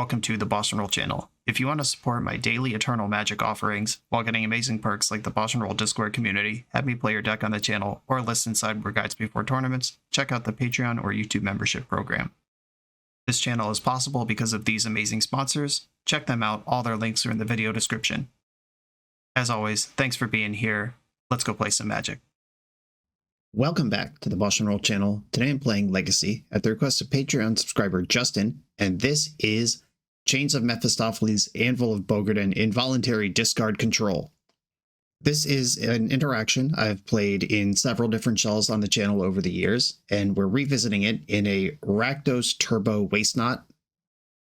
welcome to the BoshNRoll channel. If you want to support my daily Eternal Magic offerings while getting amazing perks like the BoshNRoll Discord community, have me play your deck on the channel, or listen sideboard guides before tournaments, check out the Patreon or YouTube membership program. This channel is possible because of these amazing sponsors. Check them out, all their links are in the video description. As always, thanks for being here. Let's go play some Magic. Welcome back to the BoshNRoll channel. Today I'm playing Legacy at the request of Patreon subscriber Justin, and this is Chains of Mephistopheles, Anvil of Bogardan, Involuntary Discard Control. This is an interaction I've played in several different shells on the channel over the years, and we're revisiting it in a Rakdos Turbo Waste Not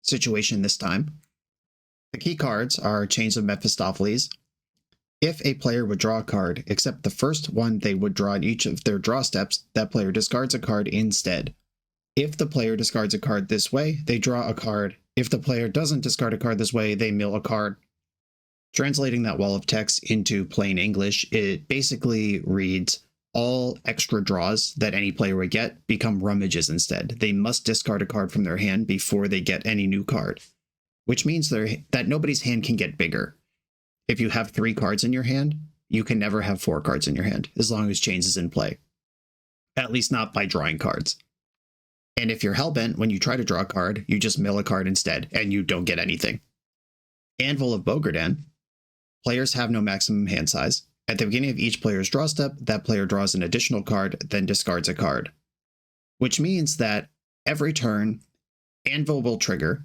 situation this time. The key cards are Chains of Mephistopheles. If a player would draw a card, except the first one they would draw in each of their draw steps, that player discards a card instead. If the player discards a card this way, they draw a card. If the player doesn't discard a card this way, they mill a card. Translating that wall of text into plain English, it basically reads, all extra draws that any player would get become rummages instead. They must discard a card from their hand before they get any new card, which means that nobody's hand can get bigger. If you have 3 cards in your hand, you can never have 4 cards in your hand, as long as Chains is in play. At least not by drawing cards. And if you're hellbent, when you try to draw a card, you just mill a card instead, and you don't get anything. Anvil of Bogardan. Players have no maximum hand size. At the beginning of each player's draw step, that player draws an additional card, then discards a card. Which means that every turn, Anvil will trigger.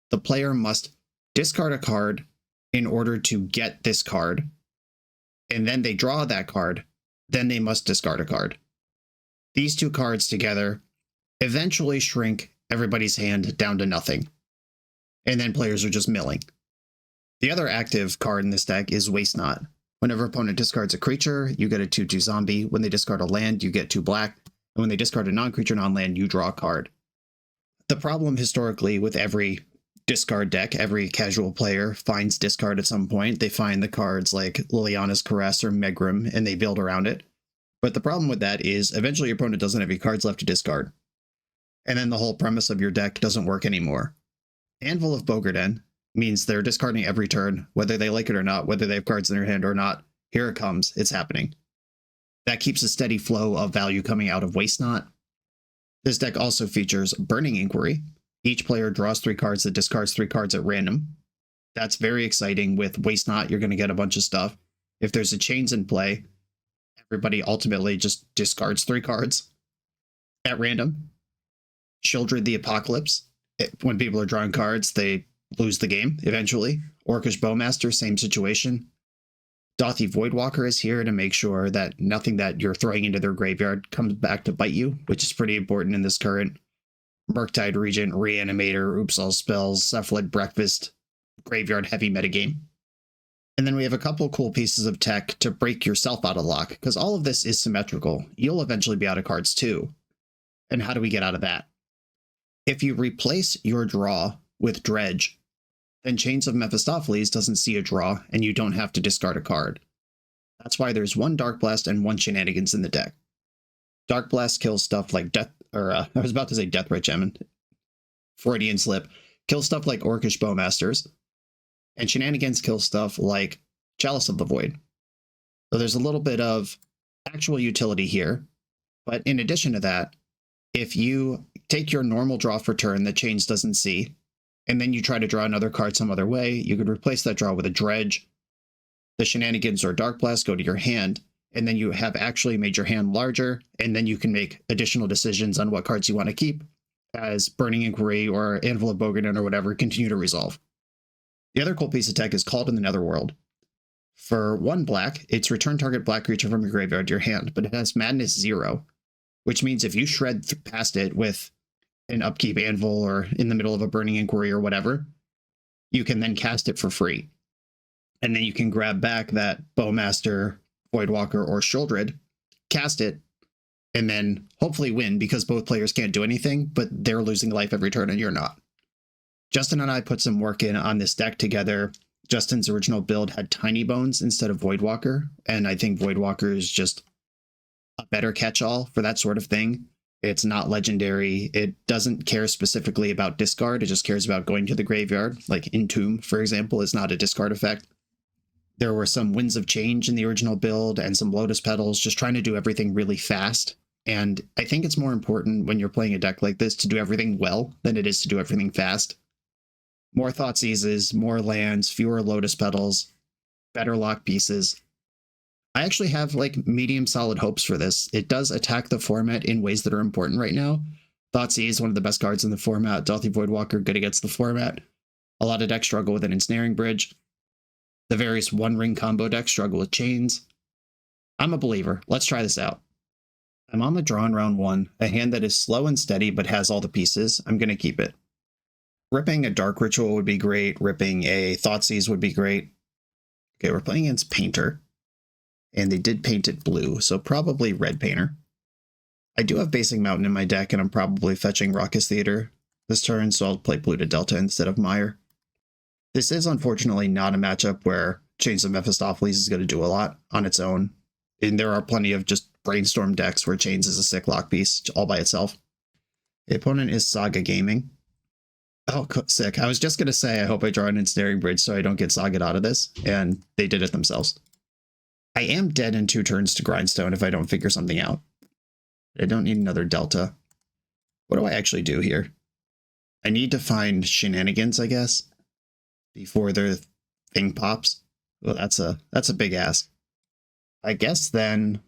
The player must discard a card in order to get this card, and then they draw that card, then they must discard a card. These 2 cards together eventually shrink everybody's hand down to nothing, and then players are just milling. The other active card in this deck is Waste Not. Whenever opponent discards a creature, you get a 2/2 zombie. When they discard a land, you get 2 black, and when they discard a non-creature non-land, you draw a card. The problem historically with every discard deck, every casual player finds discard at some point. They find the cards like Liliana's Caress or Megrim, and they build around it. But the problem with that is eventually your opponent doesn't have any cards left to discard. And then the whole premise of your deck doesn't work anymore. Anvil of Bogardan means they're discarding every turn, whether they like it or not, whether they have cards in their hand or not. Here it comes, it's happening. That keeps a steady flow of value coming out of Waste Not. This deck also features Burning Inquiry. Each player draws 3 cards that discards 3 cards at random. That's very exciting. With Waste Not, you're going to get a bunch of stuff. If there's a Chains in play, everybody ultimately just discards 3 cards at random. Sheoldred the Apocalypse. When people are drawing cards, they lose the game eventually. Orcish Bowmaster, same situation. Dauthi Voidwalker is here to make sure that nothing that you're throwing into their graveyard comes back to bite you, which is pretty important in this current Murktide Regent, Reanimator, Oops All Spells, Cephalid Breakfast, Graveyard heavy metagame. And then we have a couple cool pieces of tech to break yourself out of lock, because all of this is symmetrical. You'll eventually be out of cards too. And how do we get out of that? If you replace your draw with Dredge, then Chains of Mephistopheles doesn't see a draw, and you don't have to discard a card. That's why there's 1 Dark Blast and 1 Shenanigans in the deck. Dark Blast kills stuff like I was about to say Deathbright Gem, Freudian slip, kills stuff like Orcish Bowmasters, and Shenanigans kill stuff like Chalice of the Void. So there's a little bit of actual utility here, but in addition to that, if you take your normal draw for turn that Chains doesn't see, and then you try to draw another card some other way, you could replace that draw with a Dredge. The Shenanigans or Dark Blast go to your hand, and then you have actually made your hand larger, and then you can make additional decisions on what cards you want to keep as Burning Inquiry or Anvil of Bogardan or whatever continue to resolve. The other cool piece of tech is Called in the Netherworld. For 1 black, it's return target black creature from your graveyard to your hand, but it has Madness 0, which means if you shred past it with an upkeep Anvil or in the middle of a Burning Inquiry or whatever, you can then cast it for free. And then you can grab back that Bowmaster, Voidwalker, or Sheoldred, cast it, and then hopefully win, because both players can't do anything, but they're losing life every turn and you're not. Justin and I put some work in on this deck together. Justin's original build had Tiny Bones instead of Voidwalker, and I think Voidwalker is just a better catch-all for that sort of thing. It's not legendary. It doesn't care specifically about discard. It just cares about going to the graveyard. Like Entomb, for example, is not a discard effect. There were some Winds of Change in the original build and some Lotus Petals, just trying to do everything really fast. And I think it's more important when you're playing a deck like this to do everything well than it is to do everything fast. More Thoughtseizes, more lands, fewer Lotus Petals, better lock pieces. I actually have like medium solid hopes for this. It does attack the format in ways that are important right now. Thoughtseize is one of the best cards in the format. Dauthi Voidwalker, good against the format. A lot of decks struggle with an Ensnaring Bridge. The various one-ring combo decks struggle with chains. I'm a believer. Let's try this out. I'm on the draw in round 1, a hand that is slow and steady but has all the pieces. I'm going to keep it. Ripping a Dark Ritual would be great. Ripping a Thoughtseize would be great. Okay, we're playing against Painter. And they did paint it blue, so probably Red Painter. I do have Basic Mountain in my deck, and I'm probably fetching Raucous Theater this turn, so I'll play blue to Delta instead of Mire. This is unfortunately not a matchup where Chains of Mephistopheles is going to do a lot on its own. And there are plenty of just brainstorm decks where Chains is a sick lock piece all by itself. The opponent is Saga Gaming. Oh, sick. I was just going to say, I hope I draw an Ensnaring Bridge so I don't get Saga'd out of this, and they did it themselves. I am dead in 2 turns to Grindstone if I don't figure something out. I don't need another Delta. What do I actually do here? I need to find shenanigans, I guess, before their thing pops. Well, that's a big ask. I guess then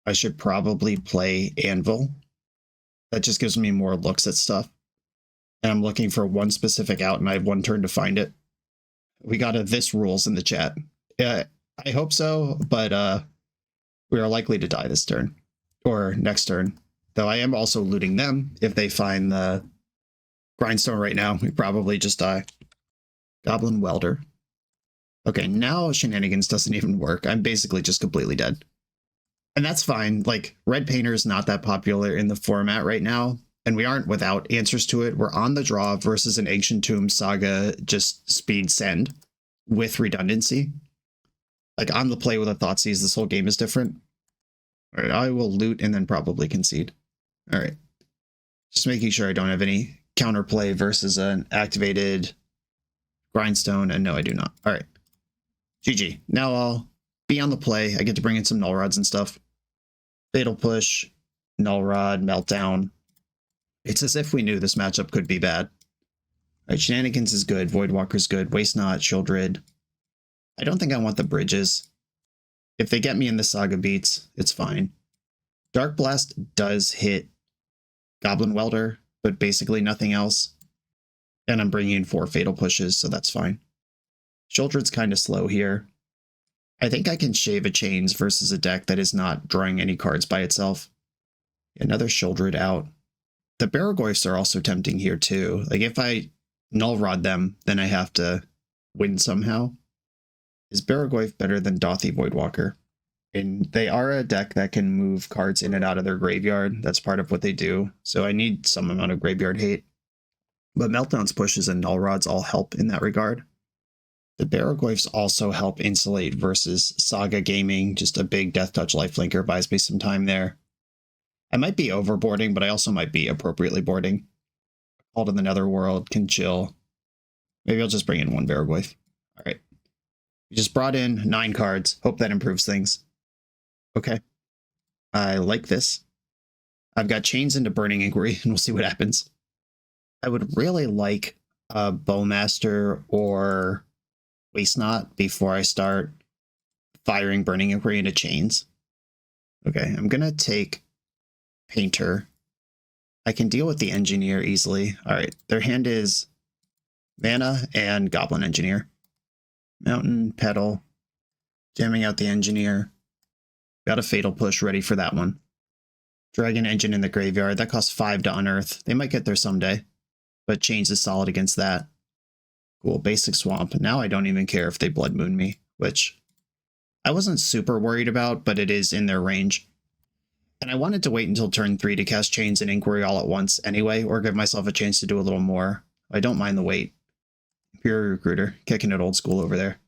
I should probably play Anvil. That just gives me more looks at stuff. And I'm looking for one specific out, and I have 1 turn to find it. We got a this rules in the chat. I hope so, but we are likely to die this turn. Or next turn. Though I am also looting them. If they find the Grindstone right now, we probably just die. Goblin Welder. Okay, now Shenanigans doesn't even work. I'm basically just completely dead. And that's fine. Like, Red Painter is not that popular in the format right now. And we aren't without answers to it. We're on the draw versus an Ancient Tomb Saga just speed send with redundancy. Like, on the play with a Thoughtseize, this whole game is different. All right, I will loot and then probably concede. All right. Just making sure I don't have any counterplay versus an activated Grindstone, and no, I do not. All right. GG. Now I'll be on the play. I get to bring in some Null Rods and stuff. Fatal Push, Null Rod, Meltdown. It's as if we knew this matchup could be bad. All right, Shenanigans is good. Voidwalker's good. Waste Not, Shieldred. I don't think I want the bridges. If they get me in the Saga beats, it's fine. Dark Blast does hit Goblin Welder, but basically nothing else. And I'm bringing in 4 Fatal Pushes, so that's fine. Shieldred's kind of slow here. I think I can shave a Chains versus a deck that is not drawing any cards by itself. Another Shieldred out. The Barragoyfs are also tempting here too. Like if I Null Rod them, then I have to win somehow. Is Barragoyf better than Dauthi Voidwalker? And they are a deck that can move cards in and out of their graveyard. That's part of what they do. So I need some amount of graveyard hate. But Meltdown's pushes and Null Rods all help in that regard. The Barragoyfs also help insulate versus Saga Gaming. Just a big Death Touch lifelinker buys me some time there. I might be overboarding, but I also might be appropriately boarding. Call to the Netherworld, can chill. Maybe I'll just bring in 1 Barragoyf. All right. We just brought in 9 cards. Hope that improves things. Okay. I like this. I've got Chains into Burning Inquiry, and we'll see what happens. I would really like a Bowmaster or Waste Not before I start firing Burning Inquiry into Chains. Okay, I'm going to take Painter. I can deal with the Engineer easily. All right, their hand is Mana and Goblin Engineer. Mountain, Petal, jamming out the Engineer. Got a Fatal Push ready for that one. Dragon Engine in the graveyard. That costs 5 to unearth. They might get there someday, but Chains is solid against that. Cool, Basic Swamp. Now I don't even care if they Blood Moon me, which I wasn't super worried about, but it is in their range. And I wanted to wait until turn 3 to cast Chains and Inquiry all at once anyway, or give myself a chance to do a little more. I don't mind the wait. Imperial Recruiter, kicking it old school over there.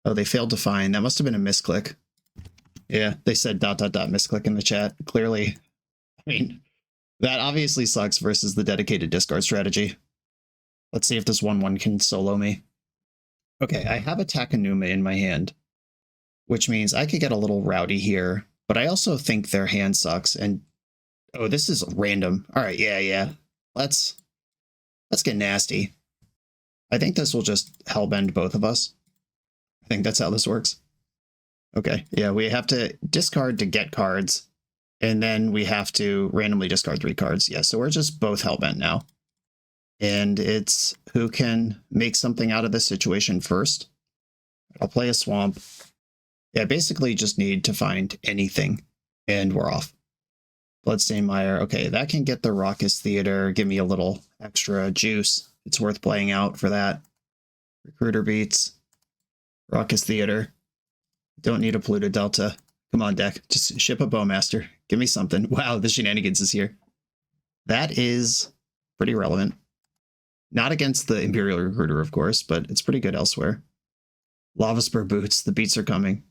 Oh, they failed to find. That must have been a misclick. Yeah, they said ... misclick in the chat. Clearly, I mean, That obviously sucks versus the dedicated discard strategy. Let's see if this 1/1 can solo me. Okay, I have a Takanuma in my hand, which means I could get a little rowdy here, but I also think their hand sucks. And oh, this is random. All right, yeah. Let's get nasty. I think this will just hellbend both of us. I think that's how this works. Okay, yeah, we have to discard to get cards, and then we have to randomly discard 3 cards. Yeah, so we're just both hellbent now. And it's who can make something out of this situation first. I'll play a swamp. Yeah, basically just need to find anything, and we're off. Bloodstainmire. Okay, that can get the Raucous Theater, give me a little extra juice. It's worth playing out for that. Recruiter Beats. Raucous Theater. Don't need a Polluted Delta. Come on, deck. Just ship a Bowmaster. Give me something. Wow, the shenanigans is here. That is pretty relevant. Not against the Imperial Recruiter, of course, but it's pretty good elsewhere. Lava Spur Boots. The beats are coming.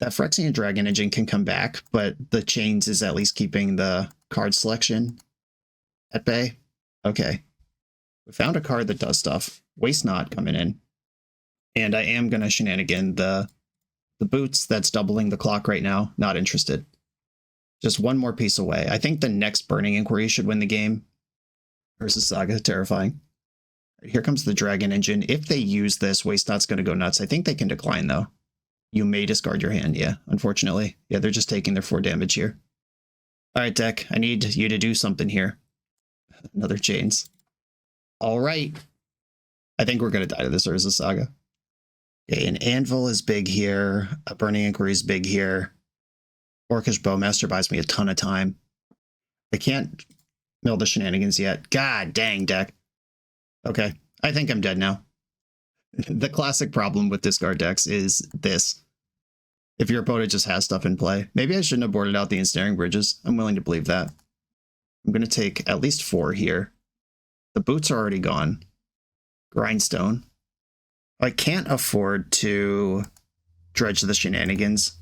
That Phyrexian Dragon Engine can come back, but the Chains is at least keeping the card selection at bay. Okay. We found a card that does stuff. Waste Not coming in. And I am going to shenanigan the Boots that's doubling the clock right now. Not interested. Just one more piece away. I think the next Burning Inquiry should win the game. Versus Saga. Terrifying. Here comes the Dragon Engine. If they use this, Waste Not's going to go nuts. I think they can decline, though. You may discard your hand, yeah, unfortunately. Yeah, they're just taking their 4 damage here. All right, deck, I need you to do something here. Another Chains. All right. I think we're going to die to this Urza Saga. Okay, an Anvil is big here. A Burning Inquiry is big here. Orcish Bowmaster buys me a ton of time. I can't mill the shenanigans yet. God dang, deck. Okay, I think I'm dead now. The classic problem with discard decks is this. If your opponent just has stuff in play. Maybe I shouldn't have boarded out the Ensnaring Bridges. I'm willing to believe that. I'm going to take at least 4 here. The Boots are already gone. Grindstone. I can't afford to dredge the shenanigans.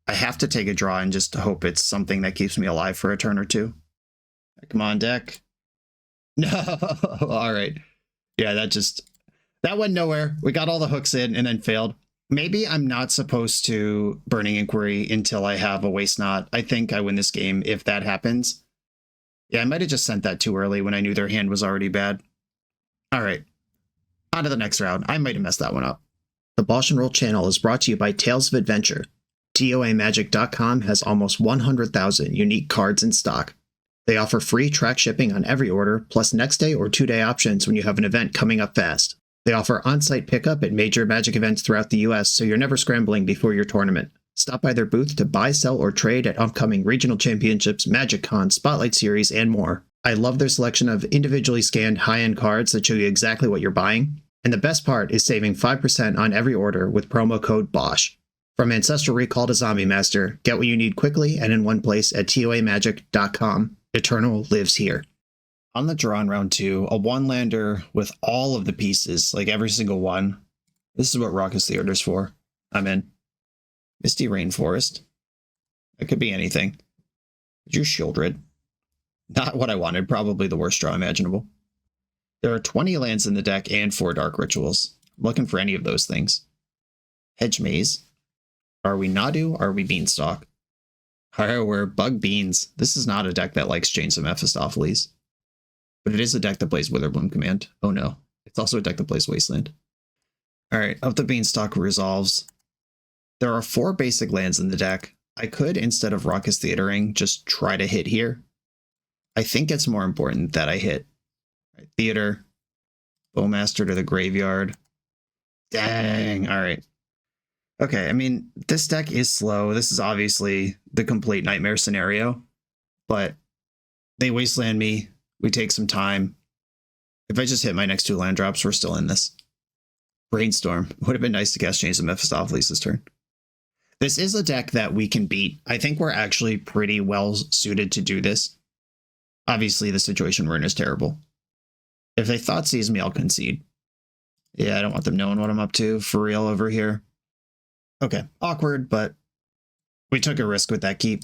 I have to take a draw and just hope it's something that keeps me alive for a turn or 2. Come on, deck. No! Alright. Yeah, that went nowhere. We got all the hooks in and then failed. Maybe I'm not supposed to Burning Inquiry until I have a Waste Not. I think I win this game if that happens. Yeah, I might have just sent that too early when I knew their hand was already bad. All right. On to the next round. I might have messed that one up. The BoshNRoll channel is brought to you by Tales of Adventure. TOAMagic.com has almost 100,000 unique cards in stock. They offer free track shipping on every order, plus next day or 2-day options when you have an event coming up fast. They offer on-site pickup at major Magic events throughout the US, so you're never scrambling before your tournament. Stop by their booth to buy, sell, or trade at upcoming regional championships, Magic Con, Spotlight Series, and more. I love their selection of individually scanned high-end cards that show you exactly what you're buying. And the best part is saving 5% on every order with promo code BOSH. From Ancestral Recall to Zombie Master, get what you need quickly and in one place at TOAMagic.com. Eternal lives here. On the draw in round 2, a 1-lander with all of the pieces, like every single one. This is what Raucous Theater's for. I'm in. Misty Rainforest. It could be anything. Could you Shieldred? Not what I wanted, probably the worst draw imaginable. There are 20 lands in the deck and 4 Dark Rituals. I'm looking for any of those things. Hedge Maze. Are we Nadu? Are we Beanstalk? Alright, we're Bug Beans. This is not a deck that likes Chains of Mephistopheles. But it is a deck that plays Witherbloom Command. Oh no. It's also a deck that plays Wasteland. Alright, of the Beanstalk resolves. There are 4 basic lands in the deck. I could, instead of Raucous Theatering, just try to hit here. I think it's more important that I hit Theater, Bowmaster to the graveyard. Dang, alright. Okay, I mean, this deck is slow. This is obviously the complete nightmare scenario. But they Wasteland me. We take some time. If I just hit my next 2 land drops, we're still in this. Brainstorm. Would have been nice to cast Chains of Mephistopheles this turn. This is a deck that we can beat. I think we're actually pretty well suited to do this. Obviously, the situation we're in is terrible. If they thought seize me, I'll concede. Yeah, I don't want them knowing what I'm up to for real over here. Okay, awkward, but we took a risk with that keep.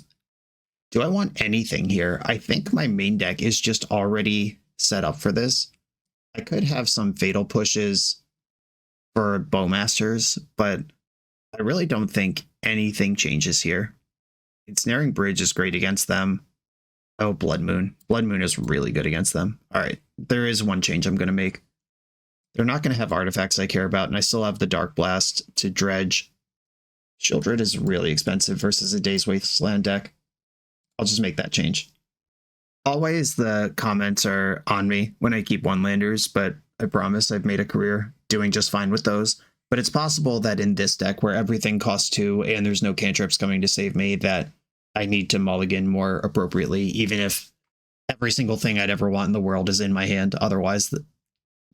Do I want anything here? I think my main deck is just already set up for this. I could have some fatal pushes for Bowmasters, but I really don't think anything changes here. Ensnaring Bridge is great against them. Oh, Blood Moon. Blood Moon is really good against them. All right, there is one change I'm going to make. They're not going to have artifacts I care about, and I still have the Dark Blast to dredge. Shieldred is really expensive versus a Days Wasteland deck. I'll just make that change. Always the comments are on me when I keep one-landers, but I promise I've made a career doing just fine with those. But it's possible that in this deck, where everything costs 2 and there's no cantrips coming to save me, that I need to mulligan more appropriately, even if every single thing I'd ever want in the world is in my hand, otherwise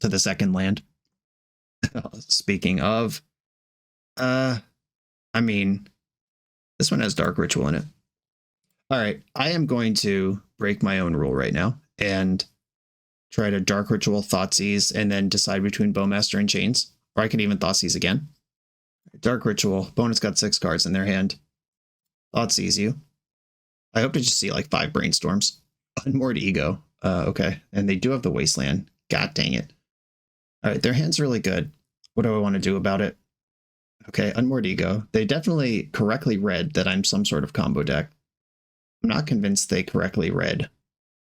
to the second land. Speaking of, I mean, this one has Dark Ritual in it. All right, I am going to break my own rule right now and try to Dark Ritual, Thoughtseize, and then decide between Bowmaster and Chains. Or I could even Thoughtseize again. Dark Ritual, opponent's got 6 cards in their hand. Thoughtseize you. I hope to just see like 5 Brainstorms. Unmoored Ego. Okay, and they do have the Wasteland. God dang it. All right, their hand's really good. What do I want to do about it? Okay, Unmoored Ego. They definitely correctly read that I'm some sort of combo deck. I'm not convinced they correctly read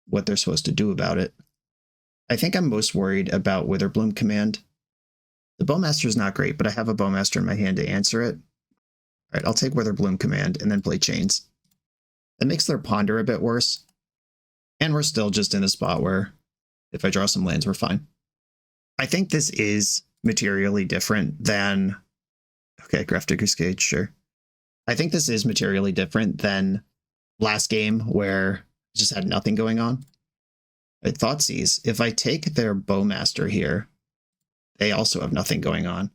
what they're supposed to do about it. I think I'm most worried about Witherbloom Command. The Bowmaster is not great, but I have a Bowmaster in my hand to answer it. All right, I'll take Witherbloom Command and then play Chains. That makes their Ponder a bit worse. And we're still just in a spot where if I draw some lands, we're fine. I think this is materially different than... Okay, Grafdigger's Cage, sure. I think this is materially different than last game where I just had nothing going on. I Thoughtseize. If I take their Bowmaster here, they also have nothing going on.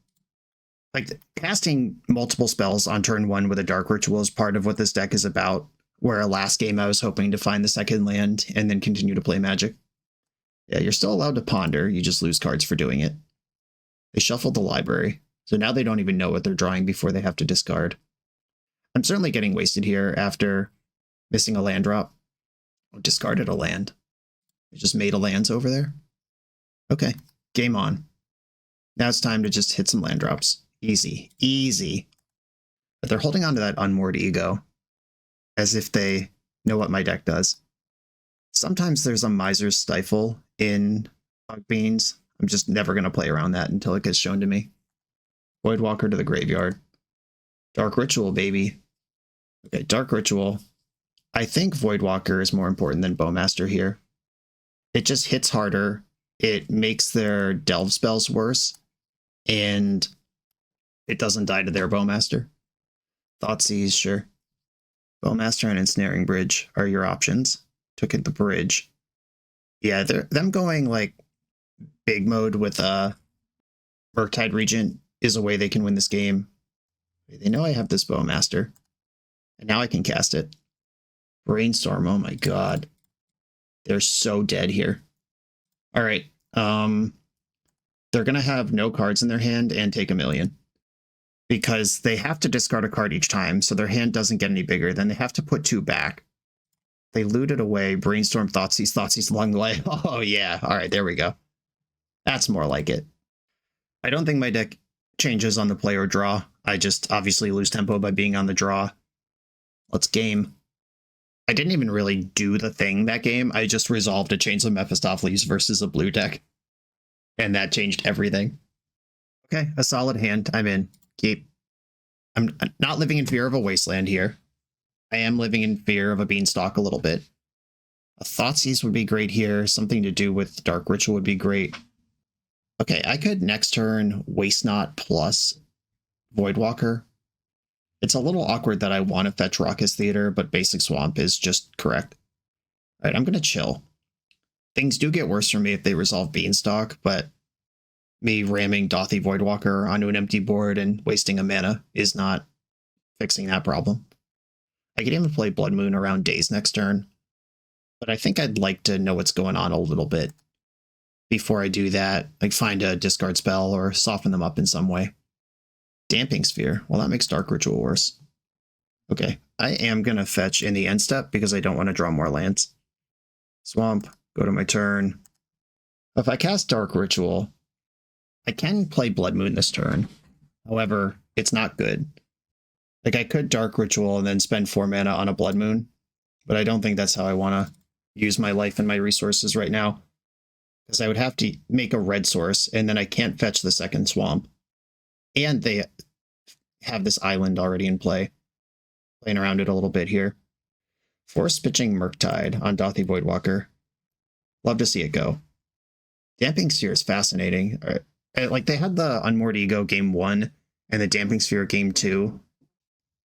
Like, casting multiple spells on turn 1 with a Dark Ritual is part of what this deck is about, where last game I was hoping to find the second land and then continue to play Magic. Yeah, you're still allowed to Ponder, you just lose cards for doing it. They shuffled the library, so now they don't even know what they're drawing before they have to discard. I'm certainly getting wasted here after missing a land drop. Oh, discarded a land. I just made a lands over there. Okay, game on. Now it's time to just hit some land drops. Easy, easy. But they're holding on to that Unmoored Ego as if they know what my deck does. Sometimes there's a Miser's Stifle in Fog Beans. I'm just never going to play around that until it gets shown to me. Voidwalker to the graveyard. Dark Ritual, baby. Okay, Dark Ritual. I think Voidwalker is more important than Bowmaster here. It just hits harder. It makes their Delve spells worse. And it doesn't die to their Bowmaster. Thoughtseize, sure. Bowmaster and Ensnaring Bridge are your options. Took it the bridge. Yeah, them going like big mode with Murktide Regent is a way they can win this game. They know I have this Bowmaster. And now I can cast it. Brainstorm, oh my god. They're so dead here. Alright. They're going to have no cards in their hand and take a million. Because they have to discard a card each time, so their hand doesn't get any bigger. Then they have to put 2 back. They looted away. Brainstorm, Thoughtseize along the way. Oh yeah. Alright, there we go. That's more like it. I don't think my deck changes on the play or draw. I just obviously lose tempo by being on the draw. Let's game. I didn't even really do the thing that game. I just resolved a Chains of Mephistopheles versus a blue deck. And that changed everything. Okay, a solid hand. I'm in. Keep. I'm not living in fear of a Wasteland here. I am living in fear of a Beanstalk a little bit. A Thoughtseize would be great here. Something to do with Dark Ritual would be great. Okay, I could next turn Waste Not plus Voidwalker. It's a little awkward that I want to fetch Raucous Theater, but Basic Swamp is just correct. All right, I'm going to chill. Things do get worse for me if they resolve Beanstalk, but me ramming Dothy Voidwalker onto an empty board and wasting a mana is not fixing that problem. I could even play Blood Moon around Days next turn, but I think I'd like to know what's going on a little bit before I do that, like find a discard spell or soften them up in some way. Damping Sphere, well, that makes Dark Ritual worse. Okay, I am going to fetch in the end step because I don't want to draw more lands. Swamp, go to my turn. If I cast Dark Ritual, I can play Blood Moon this turn. However, it's not good. Like, I could Dark Ritual and then spend 4 mana on a Blood Moon, but I don't think that's how I want to use my life and my resources right now. Because I would have to make a red source, and then I can't fetch the second swamp. And they have this island already in play. Playing around it a little bit here. Force pitching Murktide on Dothy Voidwalker. Love to see it go. Damping Sphere is fascinating. Like, they had the Unmoored Ego game 1 and the Damping Sphere game 2.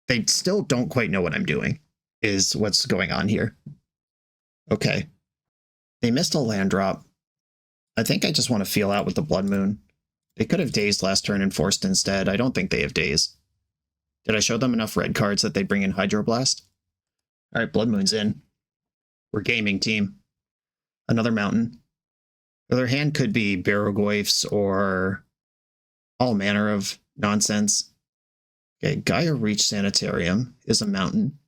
They still don't quite know what I'm doing, is what's going on here. Okay. They missed a land drop. I think I just want to feel out with the Blood Moon. They could have dazed last turn and forced instead. I don't think they have daze. Did I show them enough red cards that they bring in Hydroblast? All right, Blood Moon's in. We're gaming, team. Another mountain. The other hand could be Barrogoyfs or all manner of nonsense. Okay, Gaia Reach Sanitarium is a mountain.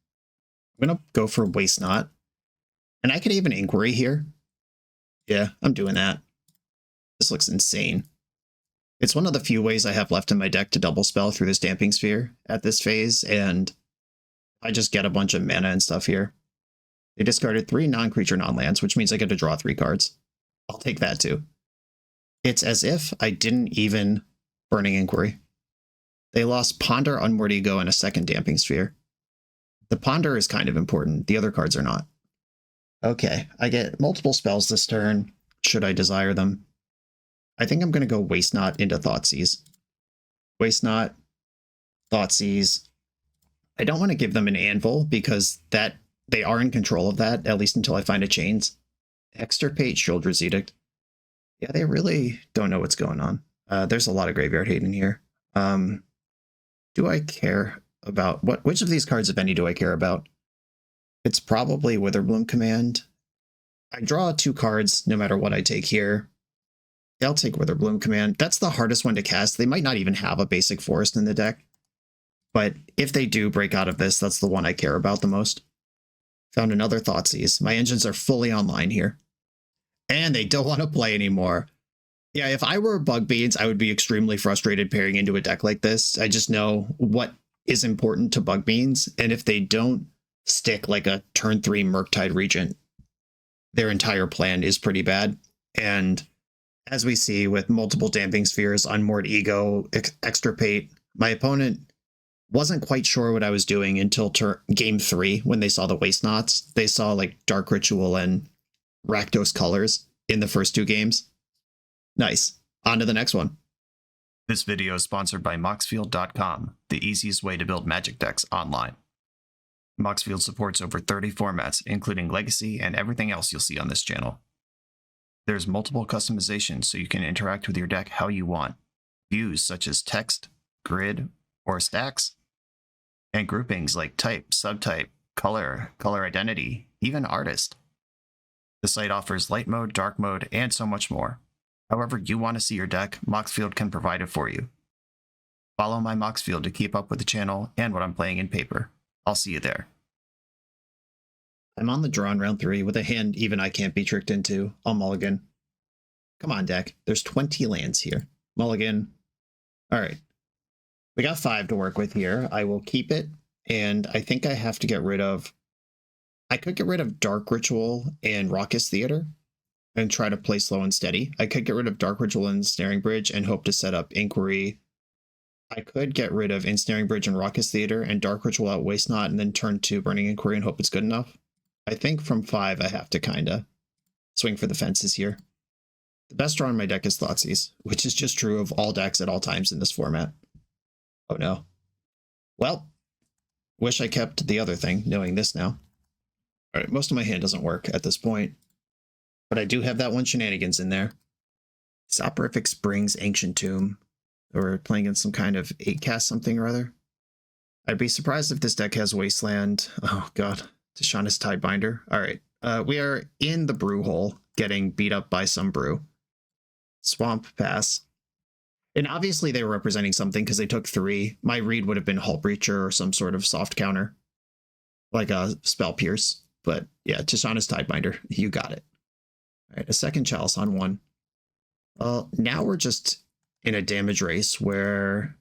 I'm going to go for Waste Not. And I could even Inquiry here. Yeah, I'm doing that. This looks insane. It's one of the few ways I have left in my deck to double spell through this Damping Sphere at this phase, and I just get a bunch of mana and stuff here. They discarded 3 non-creature non-lands, which means I get to draw 3 cards. I'll take that too. It's as if I didn't even Burning Inquiry. They lost Ponder, Unmoored Ego, and a second Damping Sphere. The Ponder is kind of important. The other cards are not. Okay, I get multiple spells this turn, should I desire them. I think I'm going to go Waste Not into Thoughtseize. Waste Not, Thoughtseize. I don't want to give them an Anvil because that they are in control of that, at least until I find a Chains. Extirpate, Shoulder's Edict. Yeah, they really don't know what's going on. There's a lot of graveyard hate in here. Do I care about which of these cards, if any, do I care about? It's probably Witherbloom Command. I draw 2 cards no matter what I take here. I'll take Witherbloom Command. That's the hardest one to cast. They might not even have a basic forest in the deck. But if they do break out of this, that's the one I care about the most. Found another Thoughtseize. My engines are fully online here. And they don't want to play anymore. Yeah, if I were Bug Beans, I would be extremely frustrated pairing into a deck like this. I just know what is important to Bug Beans. And if they don't stick like a turn 3 Murktide Regent, their entire plan is pretty bad. And as we see with multiple Damping Spheres, Unmoored Ego, Extirpate, my opponent wasn't quite sure what I was doing until game 3 when they saw the Waste Knots. They saw like Dark Ritual and Rakdos Colors in the first 2 games. Nice. On to the next one. This video is sponsored by Moxfield.com, the easiest way to build Magic decks online. Moxfield supports over 30 formats, including Legacy and everything else you'll see on this channel. There's multiple customizations so you can interact with your deck how you want. Views such as text, grid, or stacks. And groupings like type, subtype, color, color identity, even artist. The site offers light mode, dark mode, and so much more. However you want to see your deck, Moxfield can provide it for you. Follow my Moxfield to keep up with the channel and what I'm playing in paper. I'll see you there. I'm on the draw in round 3 with a hand even I can't be tricked into. I'll mulligan. Come on, deck. There's 20 lands here. Mulligan. All right. We got 5 to work with here. I will keep it, and I think I have to get rid of... I could get rid of Dark Ritual and Raucous Theater and try to play slow and steady. I could get rid of Dark Ritual and Snaring Bridge and hope to set up Inquiry. I could get rid of Ensnaring Bridge and Raucous Theater and Dark Ritual out Waste Not and then turn to Burning Inquiry and hope it's good enough. I think from 5 I have to kinda swing for the fences here. The best draw in my deck is Thoughtseize, which is just true of all decks at all times in this format. Oh no. Well, wish I kept the other thing, knowing this now. Alright, most of my hand doesn't work at this point, but I do have that one shenanigans in there. Soporific Springs, Ancient Tomb. Or playing in some kind of 8-cast something or other. I'd be surprised if this deck has Wasteland. Oh god. Tishana's Tidebinder. Alright. We are in the brew hole, getting beat up by some brew. Swamp, pass. And obviously they were representing something because they took 3. My read would have been Hull Breacher or some sort of soft counter. like a Spell Pierce. But yeah, Tishana's Tidebinder. You got it. All right, a second Chalice on 1. Well, now we're just in a damage race where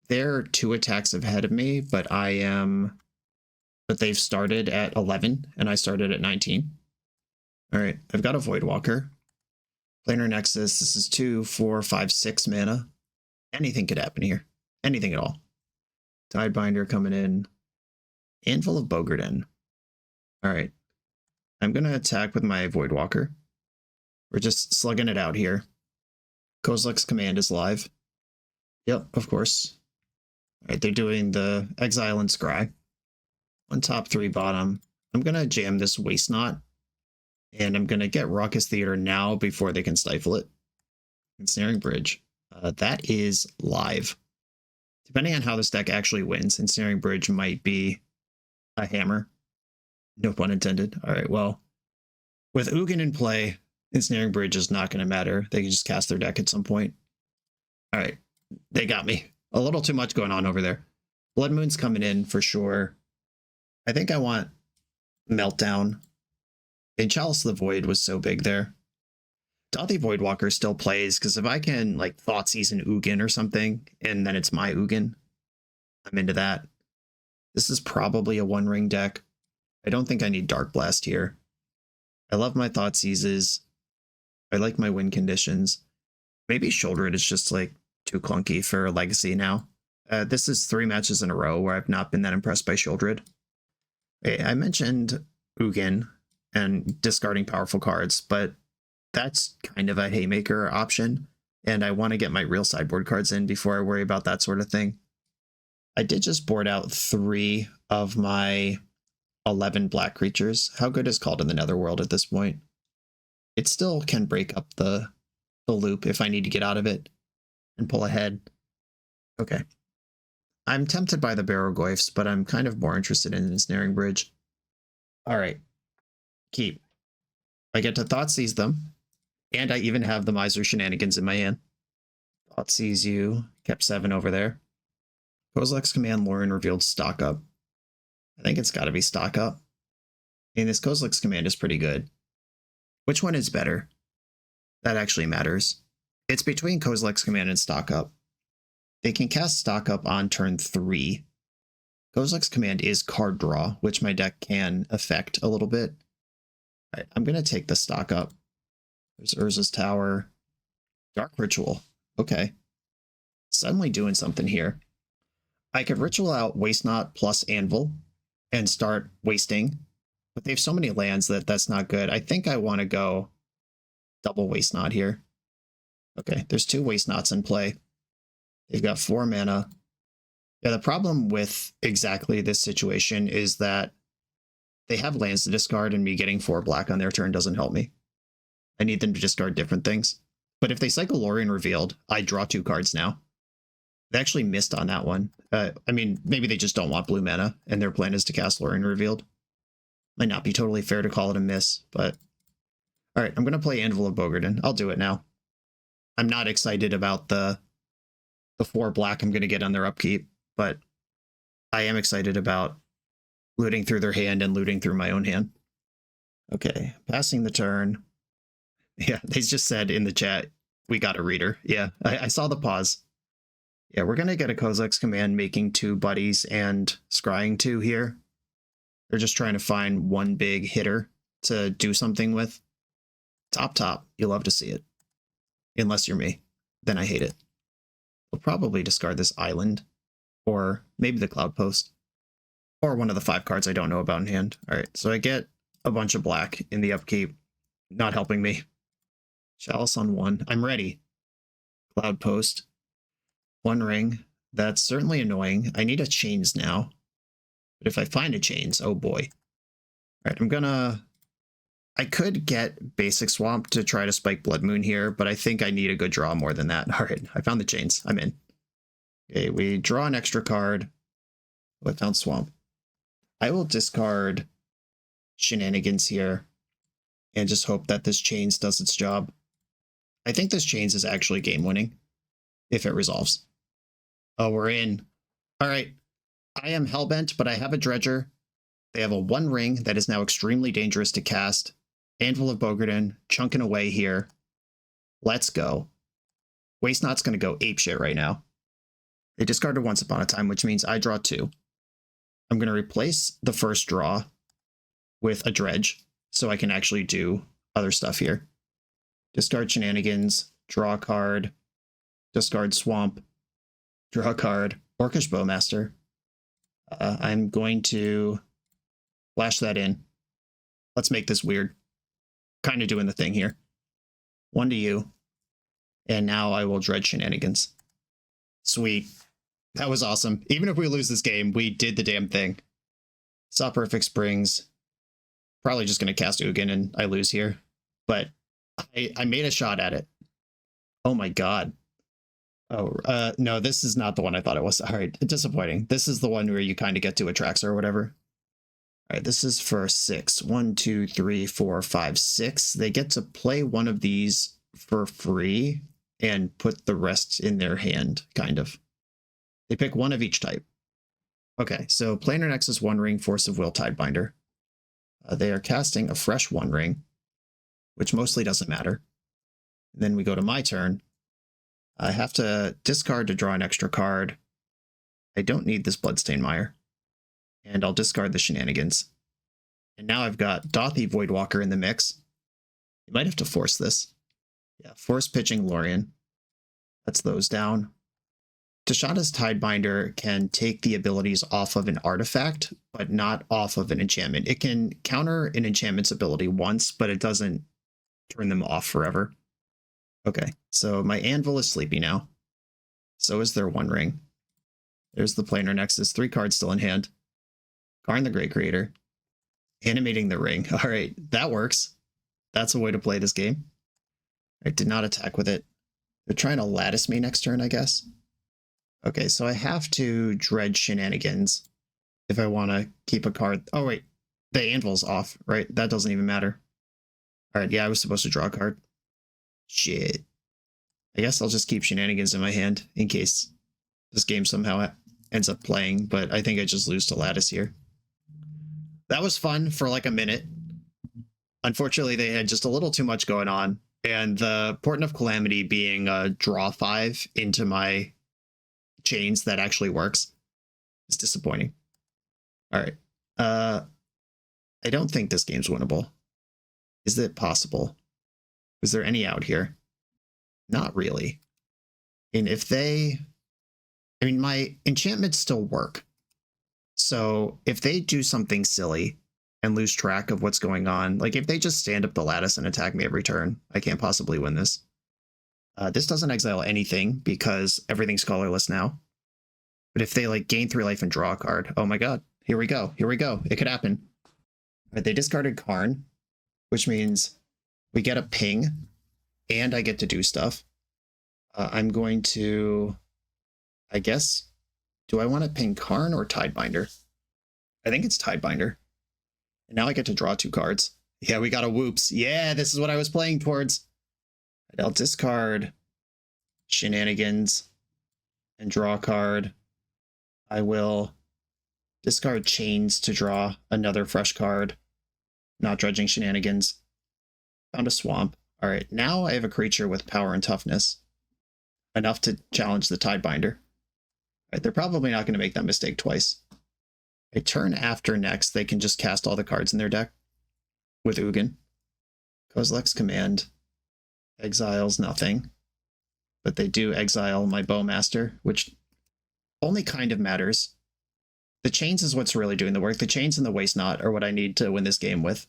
they're 2 attacks ahead of me, but they've started at 11 and I started at 19. All right, I've got a Voidwalker. Planar Nexus, this is 2, 4, 5, 6 mana. Anything could happen here. Anything at all. Tidebinder coming in. Anvil of Bogarden. All right. I'm going to attack with my Voidwalker. We're just slugging it out here. Kozilek's Command is live. Yep, of course. All right, they're doing the Exile and Scry. 1 top, 3 bottom. I'm going to jam this Waste Knot. And I'm going to get Raucous Theater now before they can stifle it. Ensnaring Bridge. That is live. Depending on how this deck actually wins, Ensnaring Bridge might be a hammer. No pun intended. All right, well, with Ugin in play, Ensnaring Bridge is not going to matter. They can just cast their deck at some point. All right, they got me. A little too much going on over there. Blood Moon's coming in for sure. I think I want Meltdown. And Chalice of the Void was so big there. Daunte Voidwalker still plays, because if I can, like, Thoughtseize an Ugin or something, and then it's my Ugin, I'm into that. This is probably a 1-ring deck. I don't think I need Dark Blast here. I love my Thoughtseizes. I like my win conditions. Maybe Sheoldred is just, like, too clunky for Legacy now. This is 3 matches in a row where I've not been that impressed by Sheoldred. I mentioned Ugin and discarding powerful cards, but that's kind of a haymaker option, and I want to get my real sideboard cards in before I worry about that sort of thing. I did just board out 3 of my 11 black creatures. How good is Called in the Netherworld at this point? It still can break up the loop if I need to get out of it and pull ahead. Okay. I'm tempted by the Barrogoyfs, but I'm kind of more interested in Ensnaring Bridge. All right. Keep. I get to Thoughtseize them, and I even have the Miser Shenanigans in my hand. Thoughtseize you. Kept 7 over there. Kozilek's Command, Lauren revealed stock up. I think it's got to be stock up. And this Kozilek's Command is pretty good. Which one is better? That actually matters. It's between Kozilek's Command and stock up. They can cast stock up on turn 3. Kozilek's Command is card draw, which my deck can affect a little bit. All right, I'm going to take the stock up. There's Urza's Tower. Dark Ritual. Okay. Suddenly doing something here. I could Ritual out Waste Knot plus Anvil and start wasting, but they have so many lands that that's not good. I think I want to go double Waste Knot here. Okay, there's 2 Waste Knots in play. They've got 4 mana. Yeah, the problem with exactly this situation is that they have lands to discard, and me getting 4 black on their turn doesn't help me. I need them to discard different things. But if they cycle Lorien Revealed, I draw 2 cards now. They actually missed on that one. I mean, maybe they just don't want blue mana, and their plan is to cast Lorien Revealed. Might not be totally fair to call it a miss, but... Alright, I'm going to play Anvil of Bogarden. I'll do it now. I'm not excited about the 4 black I'm going to get on their upkeep, but I am excited about looting through their hand and looting through my own hand. Okay, passing the turn. Yeah, they just said in the chat, we got a reader. Yeah, I saw the pause. Yeah, we're going to get a Kozilek's Command making 2 buddies and scrying 2 here. They're just trying to find one big hitter to do something with. Top. You love to see it. Unless you're me. Then I hate it. We'll probably discard this island. Or maybe the Cloud Post. Or one of the 5 cards I don't know about in hand. Alright, so I get a bunch of black in the upkeep. Not helping me. Chalice on 1. I'm ready. Cloud Post. 1 ring. That's certainly annoying. I need a chains now. But if I find a chains, oh boy. Alright, I'm gonna... I could get Basic Swamp to try to spike Blood Moon here, but I think I need a good draw more than that. Alright, I found the chains. I'm in. Okay, we draw an extra card. Oh, I found Swamp. I will discard Shenanigans here and just hope that this chains does its job. I think this chains is actually game winning if it resolves. Oh, we're in. All right. I am hellbent, but I have a Dredger. They have a 1 ring that is now extremely dangerous to cast. Anvil of Bogarden, chunking away here. Let's go. Waste Not's going to go apeshit right now. They discarded Once Upon a Time, which means I draw 2. I'm going to replace the first draw with a Dredge, so I can actually do other stuff here. Discard Shenanigans, draw a card, discard Swamp, draw a card, Orcish Bowmaster. I'm going to flash that in. Let's make this weird. Kind of doing the thing here. 1 to you. And now I will Dredge Shenanigans. Sweet. That was awesome. Even if we lose this game, we did the damn thing. Saw Perfect Springs. Probably just going to cast Ugin and I lose here. But I made a shot at it. Oh my god. Oh, no, this is not the one I thought it was. All right, disappointing. This is the one where you kind of get to Atraxa or whatever. All right, this is for 6. 1, 2, 3, 4, 5, 6. They get to play one of these for free and put the rest in their hand, kind of. They pick one of each type. Okay, so Planar Nexus 1 ring, Force of Will, Tidebinder. They are casting a fresh 1 ring, which mostly doesn't matter. And then we go to my turn. I have to discard to draw an extra card. I don't need this Bloodstained Mire. And I'll discard the Shenanigans. And now I've got Dothy Voidwalker in the mix. You might have to force this. Yeah, force pitching Lorien. That's those down. Tashana's Tidebinder can take the abilities off of an artifact, but not off of an enchantment. It can counter an enchantment's ability once, but it doesn't turn them off forever. Okay, so my Anvil is sleepy now. So is their 1 ring. There's the Planar Nexus, 3 cards still in hand. Karn the Great Creator. Animating the ring. All right, that works. That's a way to play this game. I did not attack with it. They're trying to lattice me next turn, I guess. Okay, so I have to Dredge Shenanigans if I want to keep a card. Oh, wait. The Anvil's off, right? That doesn't even matter. All right, yeah, I was supposed to draw a card. Shit. I guess I'll just keep Shenanigans in my hand in case this game somehow ends up playing, but I think I just lose to Lattice here. That was fun for like a minute. Unfortunately, they had just a little too much going on, and the Portent of Calamity being a draw 5 into my chains that actually works is disappointing. All right. I don't think this game's winnable. Is it possible? Is there any out here? Not really. And if they... I mean, my enchantments still work. So if they do something silly and lose track of what's going on, like if they just stand up the lattice and attack me every turn, I can't possibly win this. This doesn't exile anything because everything's colorless now. But if they like gain 3 life and draw a card, oh my god, here we go, here we go. It could happen. But they discarded Karn, which means we get a ping and I get to do stuff. I'm going to, I guess, do I want to ping Karn or Tidebinder? I think it's Tidebinder. And now I get to draw 2 cards. Yeah, we got a whoops. Yeah, this is what I was playing towards. I'll discard Shenanigans and draw a card. I will discard Chains to draw another fresh card. Not dredging Shenanigans. Found a Swamp. All right, now I have a creature with power and toughness. Enough to challenge the Tidebinder. All right, they're probably not going to make that mistake twice. A turn after next, they can just cast all the cards in their deck with Ugin. Kozilek's Command exiles nothing, but they do exile my Bowmaster, which only kind of matters. The Chains is what's really doing the work. The Chains and the Waste Not are what I need to win this game with.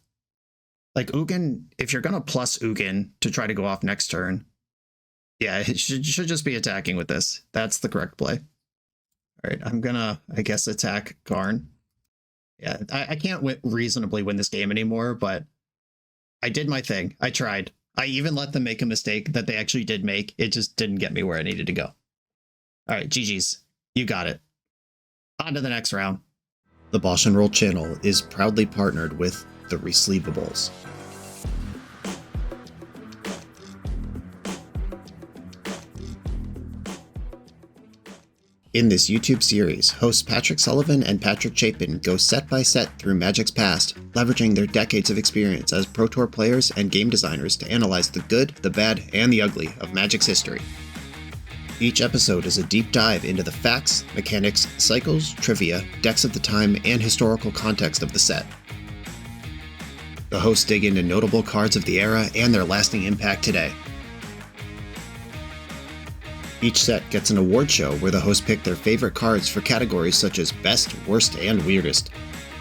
Like Ugin, if you're going to plus Ugin to try to go off next turn, yeah, it should just be attacking with this. That's the correct play. All right, I'm gonna, I guess, attack Karn. Yeah, I can't reasonably win this game anymore, but I did my thing. I tried. I even let them make a mistake that they actually did make. It just didn't get me where I needed to go. All right, GG's. You got it. On to the next round. The BoshNRoll channel is proudly partnered with the Resleevables. In this YouTube series, hosts Patrick Sullivan and Patrick Chapin go set by set through Magic's past, leveraging their decades of experience as Pro Tour players and game designers to analyze the good, the bad, and the ugly of Magic's history. Each episode is a deep dive into the facts, mechanics, cycles, trivia, decks of the time, and historical context of the set. The hosts dig into notable cards of the era and their lasting impact today. Each set gets an award show where the hosts pick their favorite cards for categories such as Best, Worst, and Weirdest.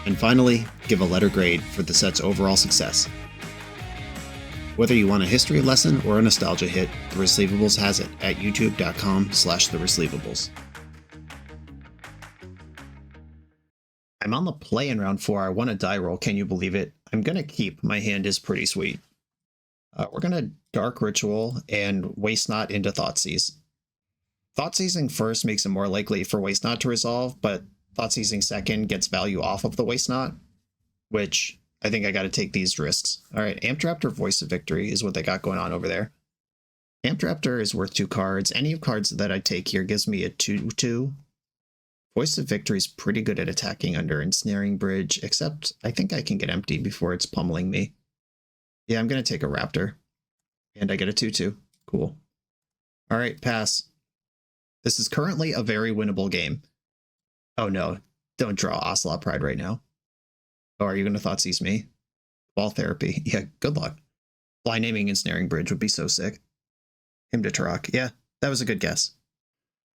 And finally, give a letter grade for the set's overall success. Whether you want a history lesson or a nostalgia hit, The Receivables has it at youtube.com/thereceivables. I'm on the play in round 4. I won a die roll, can you believe it? I'm gonna keep. My hand is pretty sweet. We're gonna Dark Ritual and Waste Not into Thoughtseize. Thoughtseizing first makes it more likely for Waste Not to resolve, but Thoughtseizing second gets value off of the Waste Not, which I think I gotta take these risks. Alright, Amped Raptor Voice of Victory is what they got going on over there. Amped Raptor is worth 2 cards. Any of cards that I take here gives me a 2/2. Voice of Victory is pretty good at attacking under Ensnaring Bridge, except I think I can get empty before it's pummeling me. Yeah, I'm gonna take a Raptor. And I get a 2/2. Cool. Alright, pass. This is currently a very winnable game. Oh no, don't draw Ocelot Pride right now. Oh, are you going to Thoughtseize me? Ball Therapy. Yeah, good luck. Blind Naming Ensnaring Bridge would be so sick. Hymn to Turok. Yeah, that was a good guess.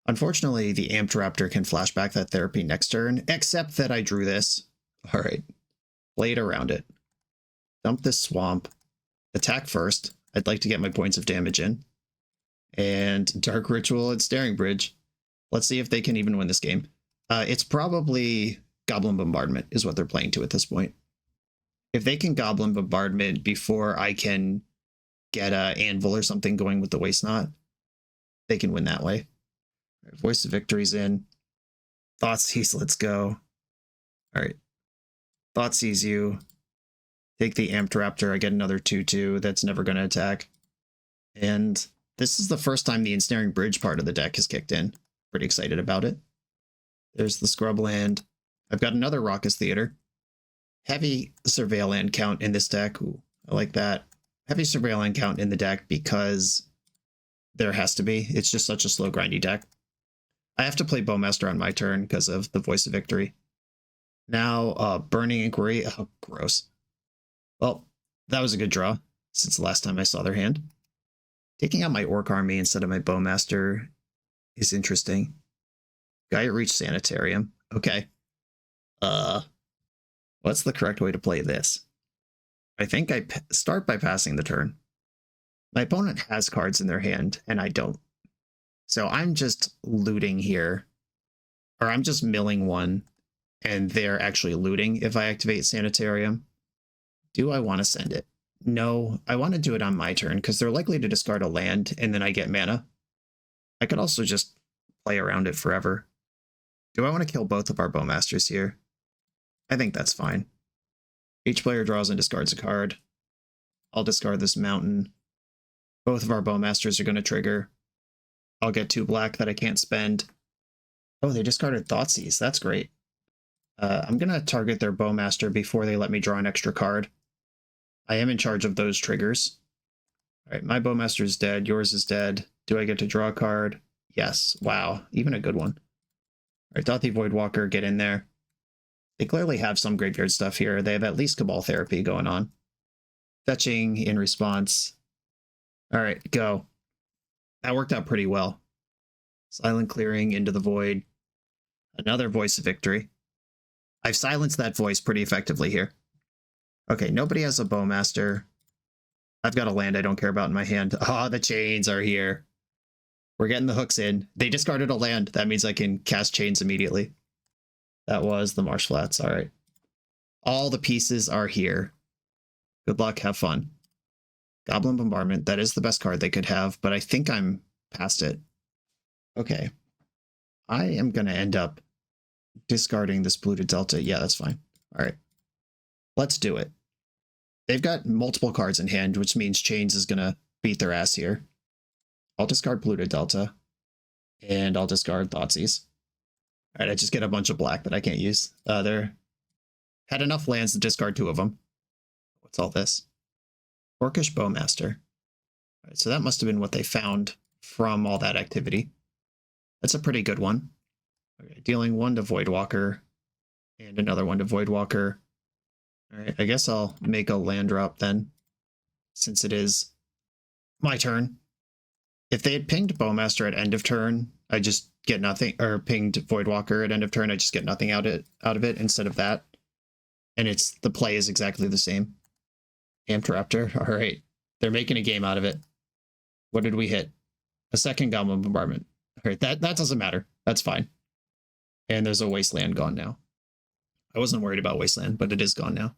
Unfortunately, the Amped Raptor can flashback that therapy next turn, except that I drew this. Alright, play it around it. Dump this swamp. Attack first. I'd like to get my points of damage in. And Dark Ritual and Ensnaring Bridge. Let's see if they can even win this game. It's probably Goblin Bombardment is what they're playing to at this point. If they can Goblin Bombardment before I can get a Anvil or something going with the Waste Knot, they can win that way. Right, Voice of Victory's in. Thoughtseize, let's go. Alright. Thoughtseize you. Take the Amped Raptor, I get another 2/2 that's never going to attack. And this is the first time the Ensnaring Bridge part of the deck has kicked in. Pretty excited about it. There's the Scrubland. I've got another Raucous Theater. Heavy Surveil Land count in this deck. Ooh, I like that. Heavy Surveil Land count in the deck because there has to be. It's just such a slow, grindy deck. I have to play Bowmaster on my turn because of the Voice of Victory. Now, Burning Inquiry. Oh, gross. Well, that was a good draw since the last time I saw their hand. Taking out my Orc Army instead of my Bowmaster is interesting. Gaia Reach Sanitarium. Okay. What's the correct way to play this? I think I start by passing the turn. My opponent has cards in their hand, and I don't. So I'm just looting here. Or I'm just milling one, and they're actually looting if I activate Sanitarium. Do I want to send it? No, I want to do it on my turn, because they're likely to discard a land, and then I get mana. I could also just play around it forever. Do I want to kill both of our Bowmasters here? I think that's fine. Each player draws and discards a card. I'll discard this mountain. Both of our Bowmasters are going to trigger. I'll get 2 black that I can't spend. Oh, they discarded Thoughtseize. That's great. I'm going to target their Bowmaster before they let me draw an extra card. I am in charge of those triggers. Alright, my Bowmaster is dead. Yours is dead. Do I get to draw a card? Yes. Wow. Even a good one. Alright, Dauthi Voidwalker, get in there. They clearly have some graveyard stuff here. They have at least Cabal Therapy going on. Fetching in response. Alright, go. That worked out pretty well. Silent Clearing into the Void. Another Voice of Victory. I've silenced that voice pretty effectively here. Okay, nobody has a Bowmaster. I've got a land I don't care about in my hand. Ah, the chains are here. We're getting the hooks in. They discarded a land. That means I can cast chains immediately. That was the Marsh Flats. All right. All the pieces are here. Good luck. Have fun. Goblin Bombardment. That is the best card they could have, but I think I'm past it. Okay. I am going to end up discarding this Polluted Delta. Yeah, that's fine. All right. Let's do it. They've got multiple cards in hand, which means Chains is going to beat their ass here. I'll discard Polluted Delta, and I'll discard Thoughtseize. All right, I just get a bunch of black that I can't use. There had enough lands to discard 2 of them. What's all this? Orcish Bowmaster. All right, so that must have been what they found from all that activity. That's a pretty good one. Okay, dealing 1 to Voidwalker and another 1 to Voidwalker. All right, I guess I'll make a land drop then, since it is my turn. If they had pinged Bowmaster at end of turn, I just get nothing, or pinged Voidwalker at end of turn, I just get nothing out of it instead of that. And the play is exactly the same. Amped Raptor, all right. They're making a game out of it. What did we hit? A second Goblin Bombardment. All right, that doesn't matter. That's fine. And there's a Wasteland gone now. I wasn't worried about Wasteland, but it is gone now.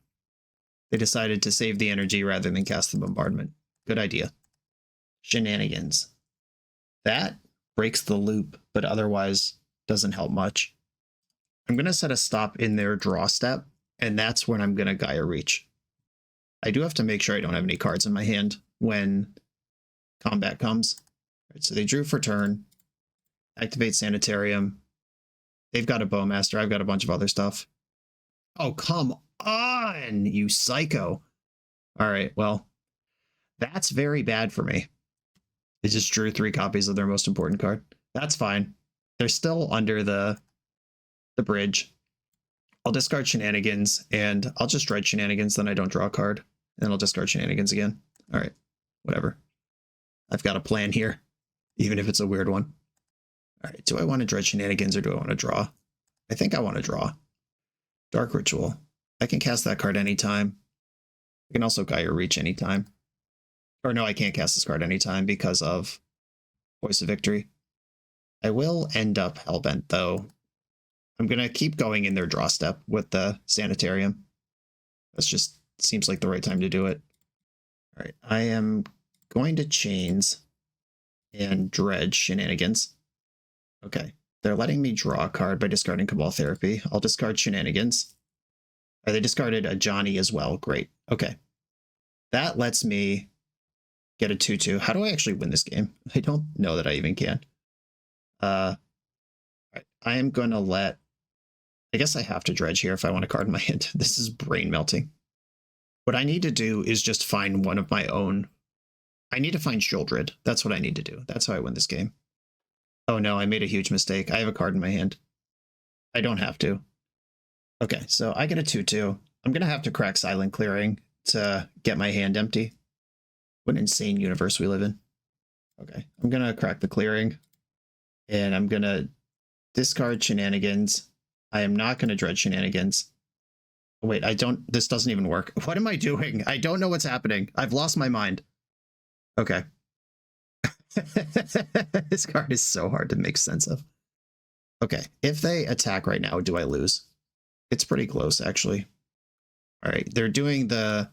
They decided to save the energy rather than cast the Bombardment. Good idea. Shenanigans. That breaks the loop, but otherwise doesn't help much. I'm going to set a stop in their draw step, and that's when I'm going to Gaia Reach. I do have to make sure I don't have any cards in my hand when combat comes. All right, so they drew for turn. Activate Sanitarium. They've got a Bowmaster. I've got a bunch of other stuff. Oh, come on, you psycho. All right, well, that's very bad for me. They just drew 3 copies of their most important card. That's fine. They're still under the bridge. I'll discard Shenanigans, and I'll just dread Shenanigans, then I don't draw a card. And I'll discard Shenanigans again. All right, whatever. I've got a plan here, even if it's a weird one. All right, do I want to dread Shenanigans or do I want to draw? I think I want to draw. Dark Ritual. I can cast that card anytime. I can also Gaia Reach anytime. Or no, I can't cast this card anytime because of Voice of Victory. I will end up Hellbent, though. I'm going to keep going in their draw step with the Sanitarium. That's just seems like the right time to do it. All right, I am going to Chains and Dredge Shenanigans. Okay, they're letting me draw a card by discarding Cabal Therapy. I'll discard Shenanigans. They discarded a Johnny as well. Great. Okay. That lets me get a 2-2. How do I actually win this game? I don't know that I even can. Right. I am going to I guess I have to dredge here if I want a card in my hand. This is brain melting. What I need to do is just find one of my own. I need to find Shieldred. That's what I need to do. That's how I win this game. Oh no, I made a huge mistake. I have a card in my hand. I don't have to. Okay, so I get a 2-2. I'm going to have to crack Silent Clearing to get my hand empty. What an insane universe we live in. Okay, I'm going to crack the clearing. And I'm going to discard Shenanigans. I am not going to dread Shenanigans. Wait, this doesn't even work. What am I doing? I don't know what's happening. I've lost my mind. Okay. This card is so hard to make sense of. Okay, if they attack right now, do I lose? It's pretty close, actually. All right, they're doing the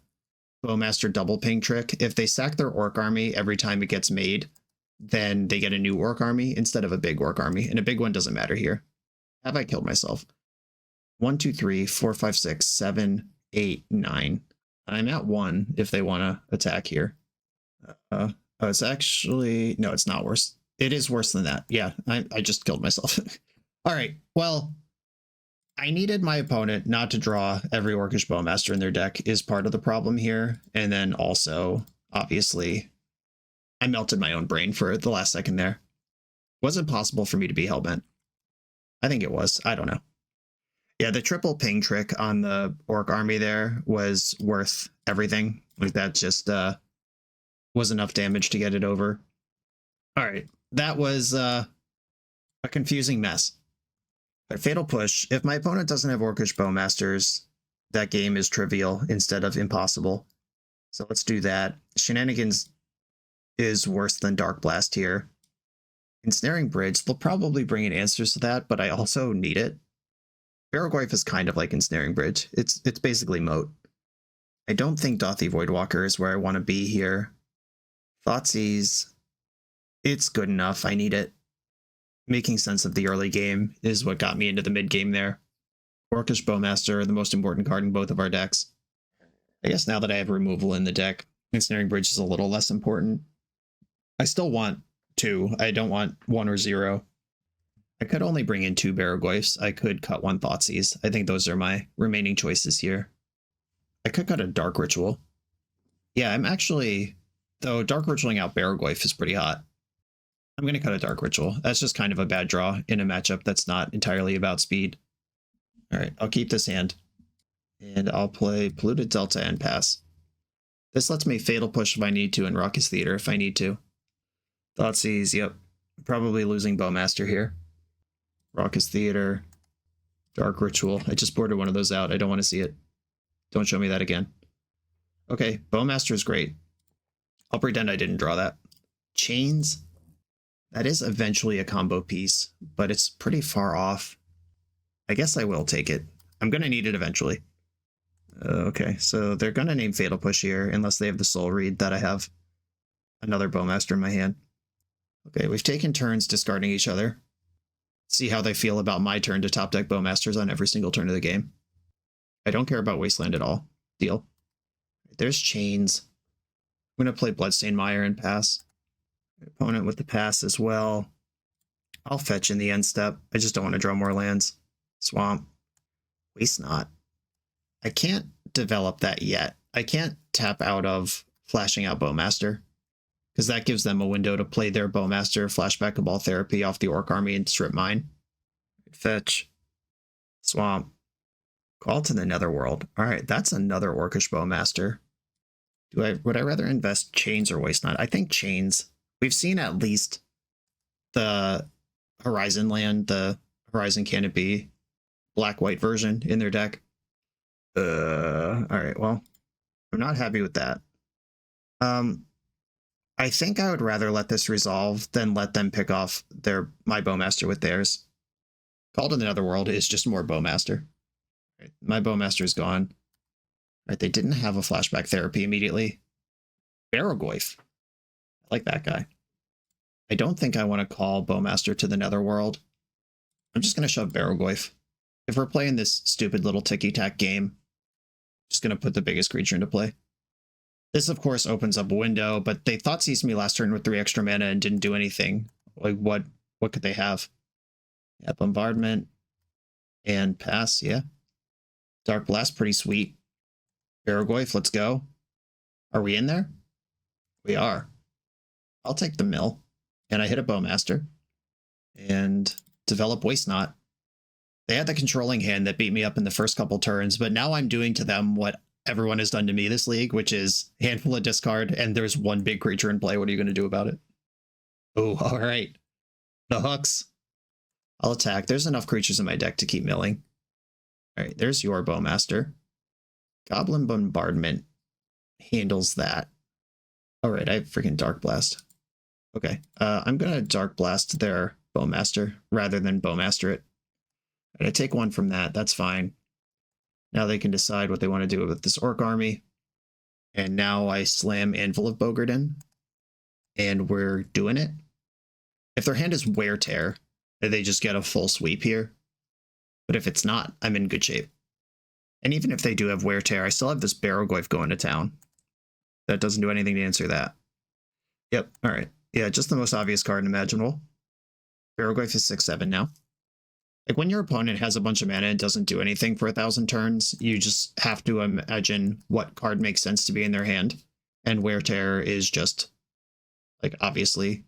Bowmaster double ping trick. If they sack their Orc army every time it gets made, then they get a new Orc army instead of a big Orc army, and a big one doesn't matter here. Have I killed myself? 1, 2, 3, 4, 5, 6, 7, 8, 9. I'm at 1 if they want to attack here. Oh, it's actually... No, it's not worse. It is worse than that. Yeah, I just killed myself. All right, well, I needed my opponent not to draw every Orcish Bowmaster in their deck is part of the problem here. And then also, obviously, I melted my own brain for the last second there. Was it possible for me to be Hellbent? I think it was. I don't know. Yeah, the triple ping trick on the Orc army there was worth everything. Like that just was enough damage to get it over. All right, that was a confusing mess. But Fatal Push, if my opponent doesn't have Orcish Bowmasters, that game is trivial instead of impossible. So let's do that. Shenanigans is worse than Dark Blast here. Ensnaring Bridge, they'll probably bring in answers to that, but I also need it. Barrowgoyf is kind of like Ensnaring Bridge. It's basically Moat. I don't think Dothy Voidwalker is where I want to be here. Thoughtseize, it's good enough. I need it. Making sense of the early game is what got me into the mid game there. Orcish Bowmaster, the most important card in both of our decks. I guess now that I have removal in the deck, Ensnaring Bridge is a little less important. I still want 2. I don't want 1 or 0. I could only bring in 2 Barragoyfs. I could cut 1 Thoughtseize. I think those are my remaining choices here. I could cut a Dark Ritual. Yeah, I'm actually... Though Dark Ritualing out Barragoyf is pretty hot. I'm going to cut a Dark Ritual. That's just kind of a bad draw in a matchup that's not entirely about speed. All right, I'll keep this hand. And I'll play Polluted Delta and pass. This lets me Fatal Push if I need to and Raucous Theater if I need to. Thoughtseize, yep. Probably losing Bowmaster here. Raucous Theater. Dark Ritual. I just boarded one of those out. I don't want to see it. Don't show me that again. Okay, Bowmaster is great. I'll pretend I didn't draw that. Chains. That is eventually a combo piece, but it's pretty far off. I guess I will take it. I'm going to need it eventually. Okay, so they're going to name Fatal Push here, unless they have the Soul Read that I have another Bowmaster in my hand. Okay, we've taken turns discarding each other. See how they feel about my turn to top deck Bowmasters on every single turn of the game. I don't care about Wasteland at all. Deal. There's Chains. I'm going to play Bloodstained Mire and pass. Opponent with the pass as well. I'll fetch in the end step. I just don't want to draw more lands. Swamp. Waste Not. I can't develop that yet. I can't tap out of flashing out Bowmaster, because that gives them a window to play their Bowmaster, flashback Cabal Therapy off the Orc Army and strip mine. Fetch. Swamp. Call to the Netherworld. Alright, that's another Orcish Bowmaster. Would I rather invest Chains or Waste Not? I think Chains. We've seen at least the Horizon land, the Horizon Canopy, black-white version in their deck. Alright, well, I'm not happy with that. I think I would rather let this resolve than let them pick off my Bowmaster with theirs. Call to the Netherworld is just more Bowmaster. Right, my Bowmaster is gone. Right, they didn't have a flashback therapy immediately. Barragoyf. I like that guy. I don't think I want to call Bowmaster to the Netherworld. I'm just going to shove Barragoyf. If we're playing this stupid little ticky-tack game, just going to put the biggest creature into play. This, of course, opens up a window, but they Thoughtseized me last turn with 3 extra mana and didn't do anything. Like, what could they have? Yeah, Bombardment and pass, yeah. Dark Blast, pretty sweet. Barragoyf, let's go. Are we in there? We are. I'll take the mill. And I hit a Bowmaster. And develop Waste Not. They had the controlling hand that beat me up in the first couple turns, but now I'm doing to them what everyone has done to me this league, which is handful of discard, and there's 1 big creature in play. What are you going to do about it? Oh, all right. The hooks. I'll attack. There's enough creatures in my deck to keep milling. All right, there's your Bowmaster. Goblin Bombardment handles that. All right, I have freaking Dark Blast. Okay, I'm going to Dark Blast their Bowmaster rather than Bowmaster it. And I take 1 from that. That's fine. Now they can decide what they want to do with this Orc Army. And now I slam Anvil of Bogarden. And we're doing it. If their hand is Wear Tear, they just get a full sweep here. But if it's not, I'm in good shape. And even if they do have Wear Tear, I still have this Barragoyf going to town. That doesn't do anything to answer that. Yep, alright. Yeah, just the most obvious card imaginable. Barragoyf is 6/7 now. Like, when your opponent has a bunch of mana and doesn't do anything for 1,000 turns, you just have to imagine what card makes sense to be in their hand. And Wear Tear is just, like, obviously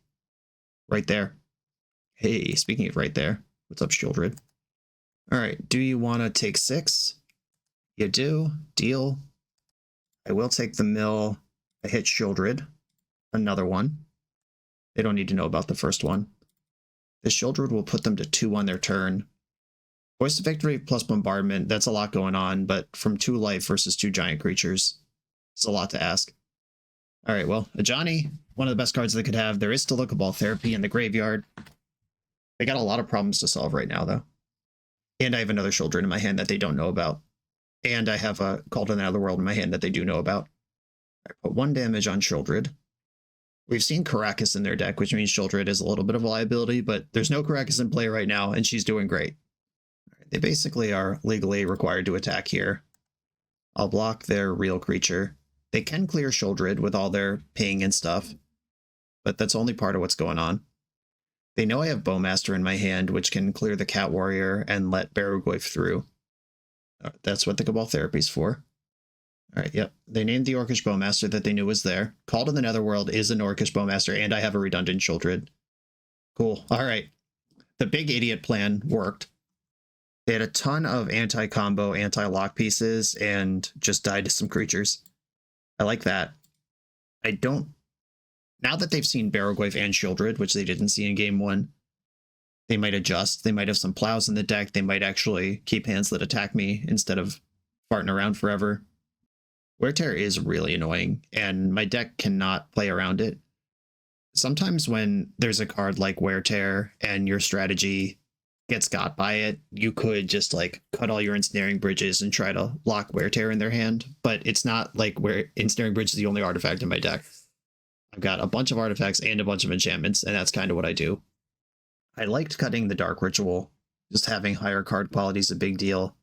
right there. Hey, speaking of right there, what's up, Shieldred? Alright, do you want to take 6? You do. Deal. I will take the mill. I hit Shieldred. Another one. They don't need to know about the first one. The Shieldred will put them to 2 on their turn. Voice of Victory plus Bombardment, that's a lot going on, but from 2 life versus 2 giant creatures, it's a lot to ask. Alright, well, Ajani, one of the best cards they could have. There is still a Cabal Therapy in the graveyard. They got a lot of problems to solve right now, though. And I have another Shieldred in my hand that they don't know about. And I have a Call to the Netherworld in my hand that they do know about. I put 1 damage on Shieldred. We've seen Karakas in their deck, which means Shieldred is a little bit of a liability, but there's no Karakas in play right now, and she's doing great. They basically are legally required to attack here. I'll block their real creature. They can clear Shieldred with all their ping and stuff, but that's only part of what's going on. They know I have Bowmaster in my hand, which can clear the Cat Warrior and let Baraglyph through. That's what the Cabal Therapy's for. All right, yep. They named the Orcish Bowmaster that they knew was there. Call to the Netherworld is an Orcish Bowmaster, and I have a redundant Childred. Cool. All right. The big idiot plan worked. They had a ton of anti-combo, anti-lock pieces, and just died to some creatures. I like that. I don't... Now that they've seen Baraglyph and Childred, which they didn't see in game 1, they might adjust. They might have some plows in the deck. They might actually keep hands that attack me instead of farting around forever. Wear Tear is really annoying, and my deck cannot play around it. Sometimes when there's a card like Wear Tear and your strategy gets got by it, you could just like cut all your Ensnaring Bridges and try to lock Wear Tear in their hand, but it's not like where Ensnaring Bridge is the only artifact in my deck. I've got a bunch of artifacts and a bunch of enchantments, and that's kind of what I do. I liked cutting the Dark Ritual. Just having higher card quality is a big deal.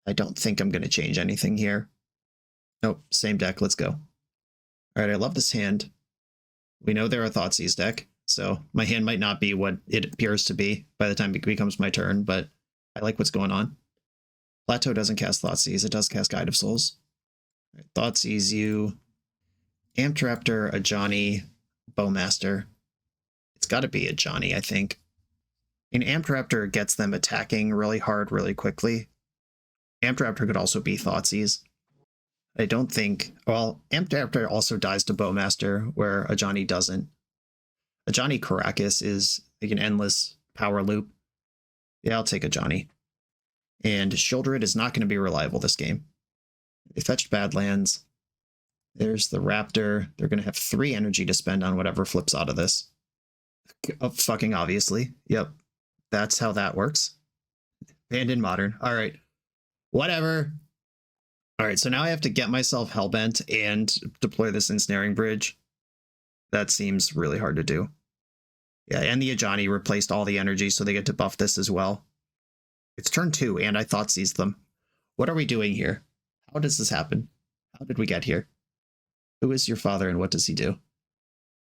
I don't think I'm going to change anything here. Nope, same deck, let's go. Alright, I love this hand. We know they're a Thoughtseize deck, so my hand might not be what it appears to be by the time it becomes my turn, but I like what's going on. Plateau doesn't cast Thoughtseize, it does cast Guide of Souls. Right, Thoughtseize you. Amtraptor, a Johnny, Bowmaster. It's got to be a Johnny, I think. And Amtraptor gets them attacking really hard, really quickly. Amtraptor could also be Thoughtseize. I don't think... Well, Amtraptor also dies to Bowmaster, where a Johnny doesn't. A Johnny Caracas is like an endless power loop. Yeah, I'll take a Johnny. And Childred is not going to be reliable this game. They fetched Badlands. There's the Raptor. They're going to have 3 energy to spend on whatever flips out of this. Oh, fucking obviously. Yep. That's how that works. Banned in Modern. All right. Whatever. All right, so now I have to get myself Hellbent and deploy this Ensnaring Bridge. That seems really hard to do. Yeah, and the Ajani replaced all the energy, so they get to buff this as well. It's turn 2, and I Thoughtseized them. What are we doing here? How does this happen? How did we get here? Who is your father, and what does he do?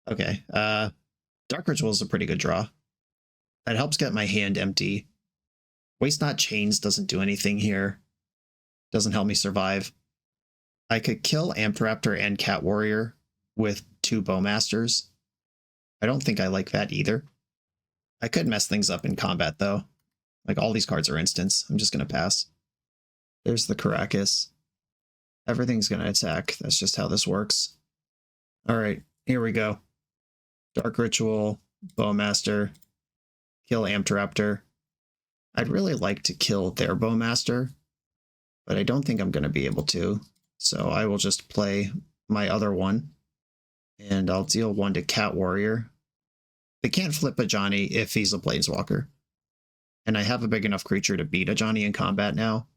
Okay, Dark Ritual is a pretty good draw. That helps get my hand empty. Waste Not Chains doesn't do anything here. Doesn't help me survive. I could kill Amtraptor and Cat Warrior with 2 Bowmasters. I don't think I like that either. I could mess things up in combat, though. Like, all these cards are instants. I'm just going to pass. There's the Caracas. Everything's going to attack. That's just how this works. Alright, here we go. Dark Ritual, Bowmaster, kill Amtraptor. I'd really like to kill their Bowmaster, but I don't think I'm going to be able to. So I will just play my other one, and I'll deal 1 to Cat Warrior. They can't flip a Johnny if he's a Planeswalker. And I have a big enough creature to beat a Johnny in combat now.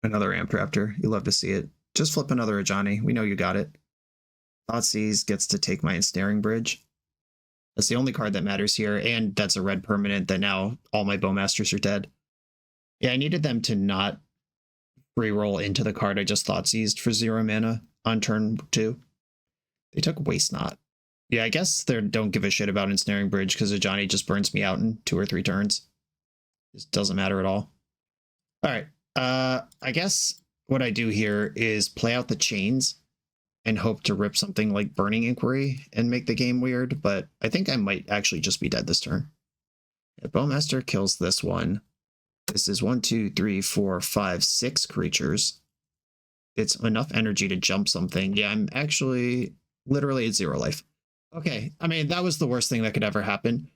Another Amtraptor. You love to see it. Just flip another Ajani. We know you got it. Thoughtseize gets to take my Ensnaring Bridge. That's the only card that matters here, and that's a red permanent that now all my Bowmasters are dead. Yeah, I needed them to not re-roll into the card I just Thoughtseized for 0 mana on turn 2. They took Waste Not. Yeah, I guess they don't give a shit about Ensnaring Bridge because Ajani just burns me out in 2 or 3 turns. It doesn't matter at all. Alright, I guess what I do here is play out the chains and hope to rip something like Burning Inquiry and make the game weird, but I think I might actually just be dead this turn. Yeah, Bowmaster kills this one. This is 1, 2, 3, 4, 5, 6 creatures. It's enough energy to jump something. Yeah, I'm actually literally at 0 life. Okay, I mean, that was the worst thing that could ever happen.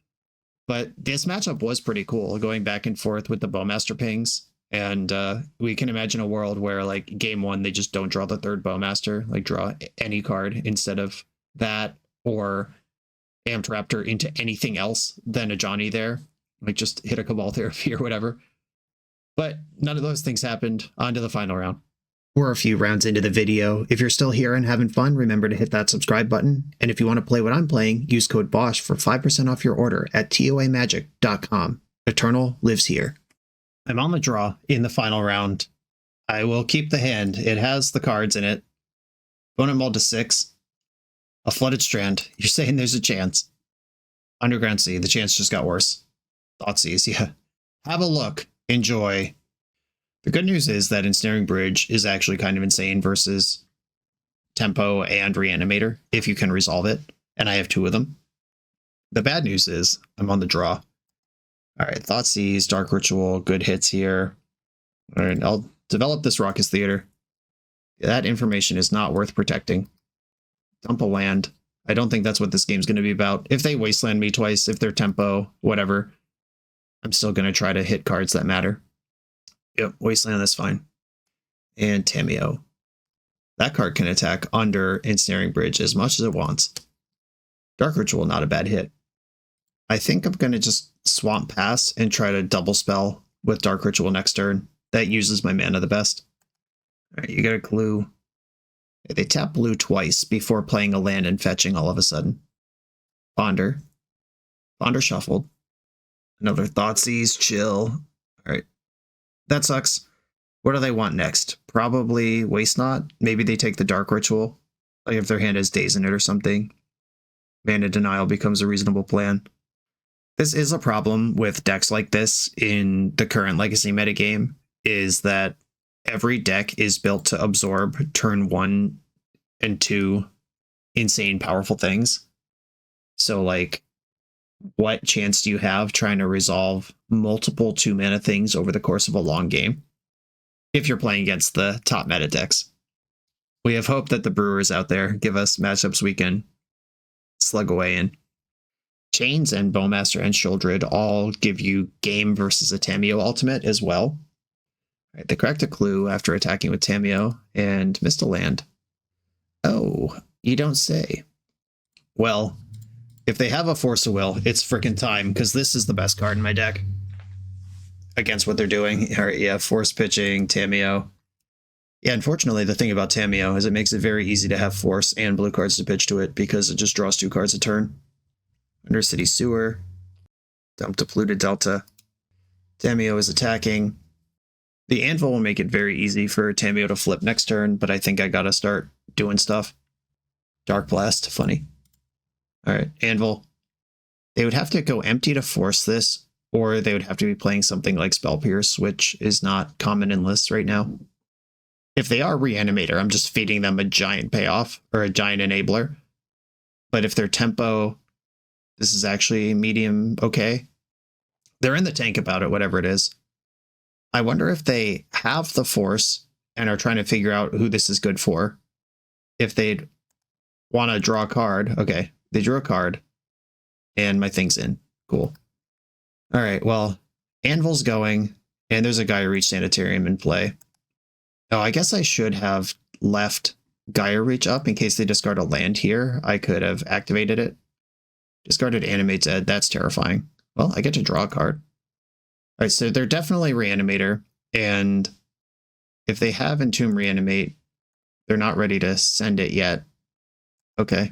But this matchup was pretty cool, going back and forth with the Bowmaster pings. And we can imagine a world where, like, game 1, they just don't draw the 3rd Bowmaster. Like, draw any card instead of that, or Amtraptor into anything else than a Johnny there. Like, just hit a Cabal Therapy or whatever. But none of those things happened. On to the final round. We're a few rounds into the video. If you're still here and having fun, remember to hit that subscribe button. And if you want to play what I'm playing, use code BOSH for 5% off your order at toamagic.com. Eternal lives here. I'm on the draw in the final round. I will keep the hand. It has the cards in it. Opponent mulled to 6. A Flooded Strand. You're saying there's a chance. Underground Sea, the chance just got worse. Thoughtseize, yeah. Have a look. Enjoy. The good news is that Ensnaring Bridge is actually kind of insane versus Tempo and Reanimator, if you can resolve it. And I have 2 of them. The bad news is I'm on the draw. All right, Thoughtseize, Dark Ritual, good hits here. All right, I'll develop this Raucous Theater. That information is not worth protecting. Dump a land. I don't think that's what this game's going to be about. If they wasteland me twice, if they're tempo, whatever, I'm still going to try to hit cards that matter. Yep, wasteland, that's fine. And Tameo. That card can attack under Ensnaring Bridge as much as it wants. Dark Ritual, not a bad hit. I think I'm going to just swamp pass and try to double spell with Dark Ritual next turn. That uses my mana the best. All right, you got a clue. They tap blue twice before playing a land and fetching all of a sudden. Ponder. Ponder shuffled. Another Thoughtseize, chill. All right. That sucks. What do they want next? Probably Waste Not. Maybe they take the Dark Ritual. Like if their hand has Daze in it or something. Mana Denial becomes a reasonable plan. This is a problem with decks like this in the current Legacy metagame, is that every deck is built to absorb turn 1 and 2 insane powerful things. So like, what chance do you have trying to resolve multiple 2-mana things over the course of a long game if you're playing against the top meta decks? We have hope that the brewers out there give us matchups we can slug away in. Chains and Bowmaster and Shieldred all give you game versus a Tameo ultimate as well. Right, they cracked a clue after attacking with Tameo and missed a land. Oh, you don't say. Well, if they have a Force of Will, it's frickin' time, because this is the best card in my deck against what they're doing. All right, yeah, Force Pitching, Tameo. Yeah, unfortunately, the thing about Tameo is it makes it very easy to have Force and blue cards to pitch to it, because it just draws 2 cards a turn. Undercity Sewer. Dump to Polluted Delta. Tameo is attacking. The Anvil will make it very easy for Tameo to flip next turn, but I think I gotta start doing stuff. Dark Blast, funny. Alright, Anvil. They would have to go empty to force this, or they would have to be playing something like Spell Pierce, which is not common in lists right now. If they are Reanimator, I'm just feeding them a giant payoff, or a giant enabler. But if they're tempo, this is actually medium okay. They're in the tank about it, whatever it is. I wonder if they have the Force and are trying to figure out who this is good for. If they'd want to draw a card. Okay, they drew a card. And my thing's in. Cool. All right, well, Anvil's going. And there's a Gaia Reach Sanitarium in play. Oh, I guess I should have left Gaia Reach up in case they discard a land here. I could have activated it. Discarded Animate's Ed. That's terrifying. Well, I get to draw a card. All right, so they're definitely Reanimator, and if they have Entomb Reanimate, they're not ready to send it yet. Okay.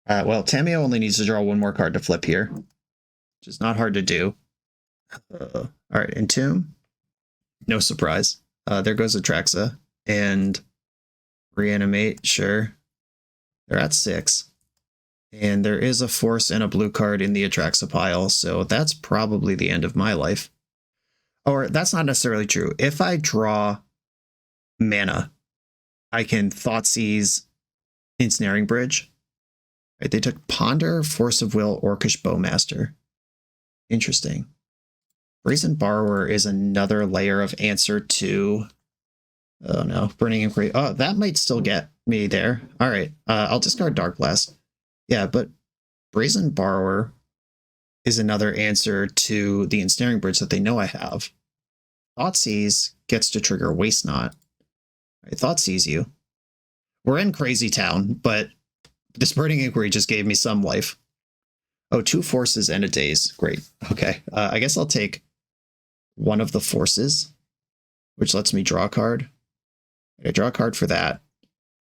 Well, Tameo only needs to draw 1 more card to flip here, which is not hard to do. All right, Entomb. No surprise. There goes Atraxa, and Reanimate, sure. They're at 6. And there is a Force and a blue card in the Atraxa pile, so that's probably the end of my life. Or that's not necessarily true. If I draw mana, I can Thoughtseize Ensnaring Bridge. Right, they took Ponder, Force of Will, Orcish Bowmaster. Interesting. Brazen Borrower is another layer of answer to... Oh no, Burning Inquiry. Oh, that might still get me there. All right, I'll discard Dark Blast. Yeah, but Brazen Borrower is another answer to the Ensnaring Bridge that they know I have. Thoughtseize gets to trigger Waste Not. I Thoughtseize you. We're in Crazy Town, but this Burning Inquiry just gave me some life. Oh, 2 Forces and a Daze. Great. Okay, I guess I'll take one of the Forces, which lets me draw a card. I draw a card for that.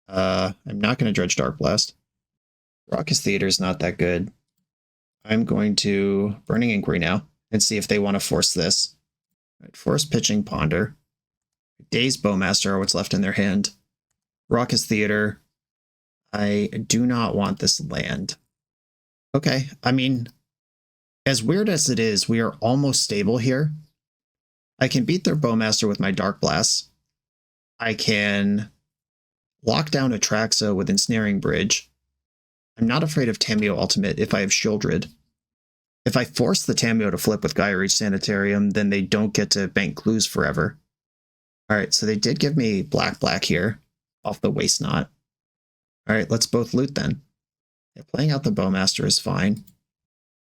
I'm not going to dredge Dark Blast. Raucous Theater is not that good. I'm going to Burning Inquiry now and see if they want to force this. Right, Force Pitching Ponder. Daze Bowmaster are what's left in their hand. Raucous Theater. I do not want this land. Okay, I mean, As weird as it is, we are almost stable here. I can beat their Bowmaster with my Dark Blast. I can lock down Atraxa with Ensnaring Bridge. I'm not afraid of Tamiyo Ultimate if I have Shieldred. If I force the Tamiyo to flip with Gaia Reach Sanitarium, then they don't get to bank clues forever. Alright, so they did give me black here off the Waste Knot. Alright, let's both loot then. Yeah, playing out the Bowmaster is fine.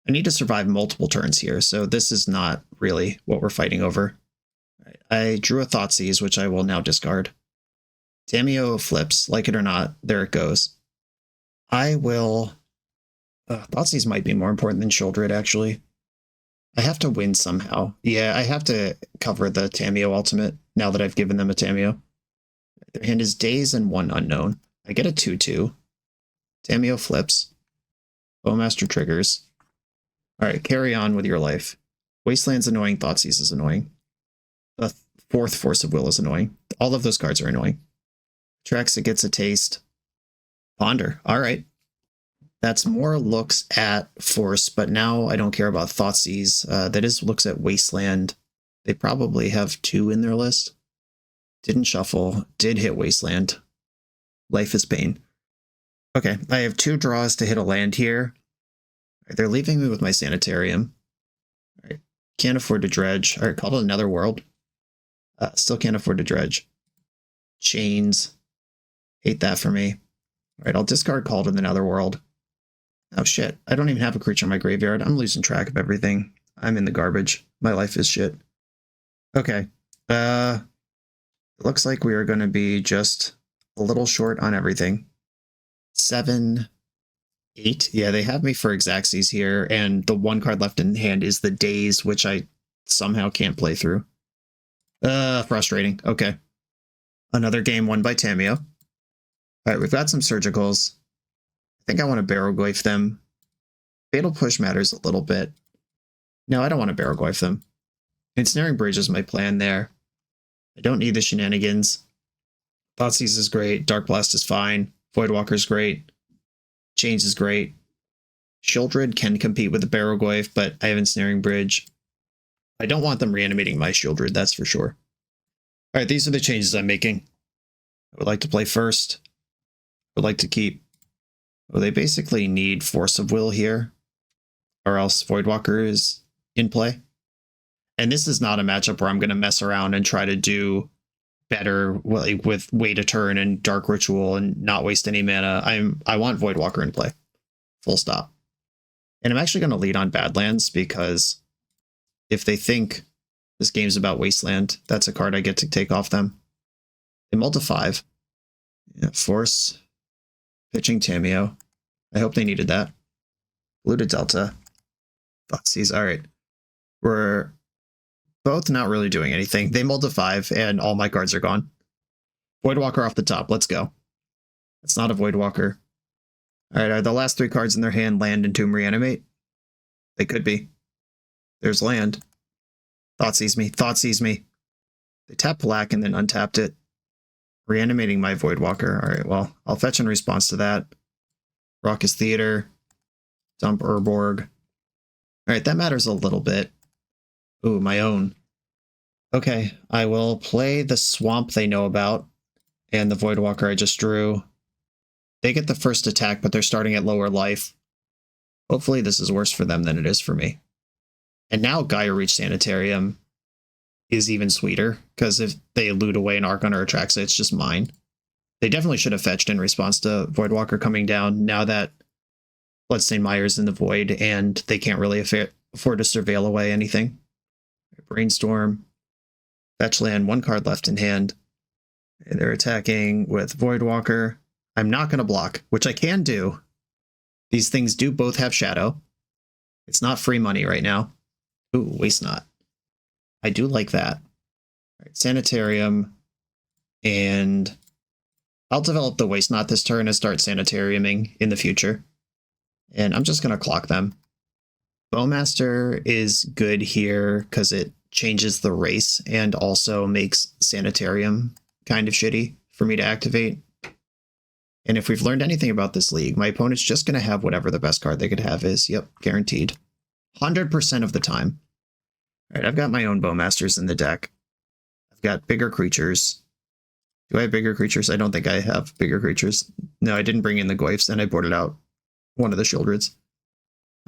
I need to survive multiple turns here, so this is not really what we're fighting over. Right, I drew a Thoughtseize, which I will now discard. Tamiyo flips, like it or not, there it goes. I will... Thoughtseize might be more important than Shieldred, actually. I have to win somehow. Yeah, I have to cover the Tamiyo ultimate, now that I've given them a Tamiyo. Their hand is Daze and 1 unknown. I get a 2-2. Tamiyo flips. Bowmaster triggers. Alright, carry on with your life. Wasteland's annoying, Thoughtseize is annoying. The 4th Force of Will is annoying. All of those cards are annoying. Traxa gets a taste. Ponder. Alright. That's more looks at Force, but now I don't care about Thoughtseize. That is looks at Wasteland. They probably have 2 in their list. Didn't shuffle. Did hit Wasteland. Life is pain. Okay, I have 2 draws to hit a land here. They're leaving me with my Sanitarium. Alright, can't afford to dredge. Alright, called it Another World. Still can't afford to dredge. Chains. Hate that for me. Alright, I'll discard Called in Another World. Oh shit, I don't even have a creature in my graveyard. I'm losing track of everything. I'm in the garbage. My life is shit. Okay. It looks like we are going to be just a little short on everything. 7, 8. Yeah, they have me for Xaxes here, and the 1 card left in hand is the Daze, which I somehow can't play through. Frustrating. Okay. Another game won by Tamiyo. Alright, we've got some Surgicals. I think I want to Barrowgoyf them. Fatal Push matters a little bit. No, I don't want to Barrowgoyf them. Ensnaring Bridge is my plan there. I don't need the shenanigans. Thoughtseize is great. Dark Blast is fine. Voidwalker is great. Chains is great. Shieldred can compete with the Barrowgoyf, but I have Ensnaring Bridge. I don't want them reanimating my Shieldred, that's for sure. Alright, these are the changes I'm making. I would like to play first. I would like to keep... Well, they basically need Force of Will here, or else Voidwalker is in play. And this is not a matchup where I'm going to mess around and try to do better like with Wait a Turn and Dark Ritual and not waste any mana. I want Voidwalker in play. Full stop. And I'm actually going to lead on Badlands because if they think this game's about Wasteland, that's a card I get to take off them. They mull to 5. Yeah, Force. Pitching Tamiyo. I hope they needed that. Blue to Delta. Thoughtseize. Alright. We're both not really doing anything. They mull to 5, and all my cards are gone. Voidwalker off the top. Let's go. It's not a Voidwalker. Alright, are the last 3 cards in their hand land and Tomb Reanimate? They could be. There's land. Thoughtseize me. Thoughtseize me. They tapped black and then untapped it. Reanimating my Voidwalker. Alright, well, I'll fetch in response to that. Raucous Theater. Dump Urborg. Alright, that matters a little bit. Ooh, my own. Okay, I will play the Swamp they know about, and the Voidwalker I just drew. They get the first attack, but they're starting at lower life. Hopefully this is worse for them than it is for me. And now Gaia Reach Sanitarium is even sweeter, because if they loot away an Archon or Atraxa, it's just mine. They definitely should have fetched in response to Voidwalker coming down, now that Bloodstained Mire's in the Void, and they can't really afford to surveil away anything. Brainstorm. Fetch land, 1 card left in hand. And they're attacking with Voidwalker. I'm not going to block, which I can do. These things do both have Shadow. It's not free money right now. Ooh, Waste Knot. I do like that. All right, Sanitarium. And I'll develop the Waste Knot this turn and start Sanitariuming in the future. And I'm just going to clock them. Bowmaster is good here because it changes the race and also makes Sanitarium kind of shitty for me to activate. And if we've learned anything about this league, my opponent's just going to have whatever the best card they could have is. Yep, guaranteed. 100% of the time. All right, I've got my own Bowmasters in the deck. I've got bigger creatures. Do I have bigger creatures? I don't think I have bigger creatures. No, I didn't bring in the Goyfs, and I boarded out one of the Shieldreds.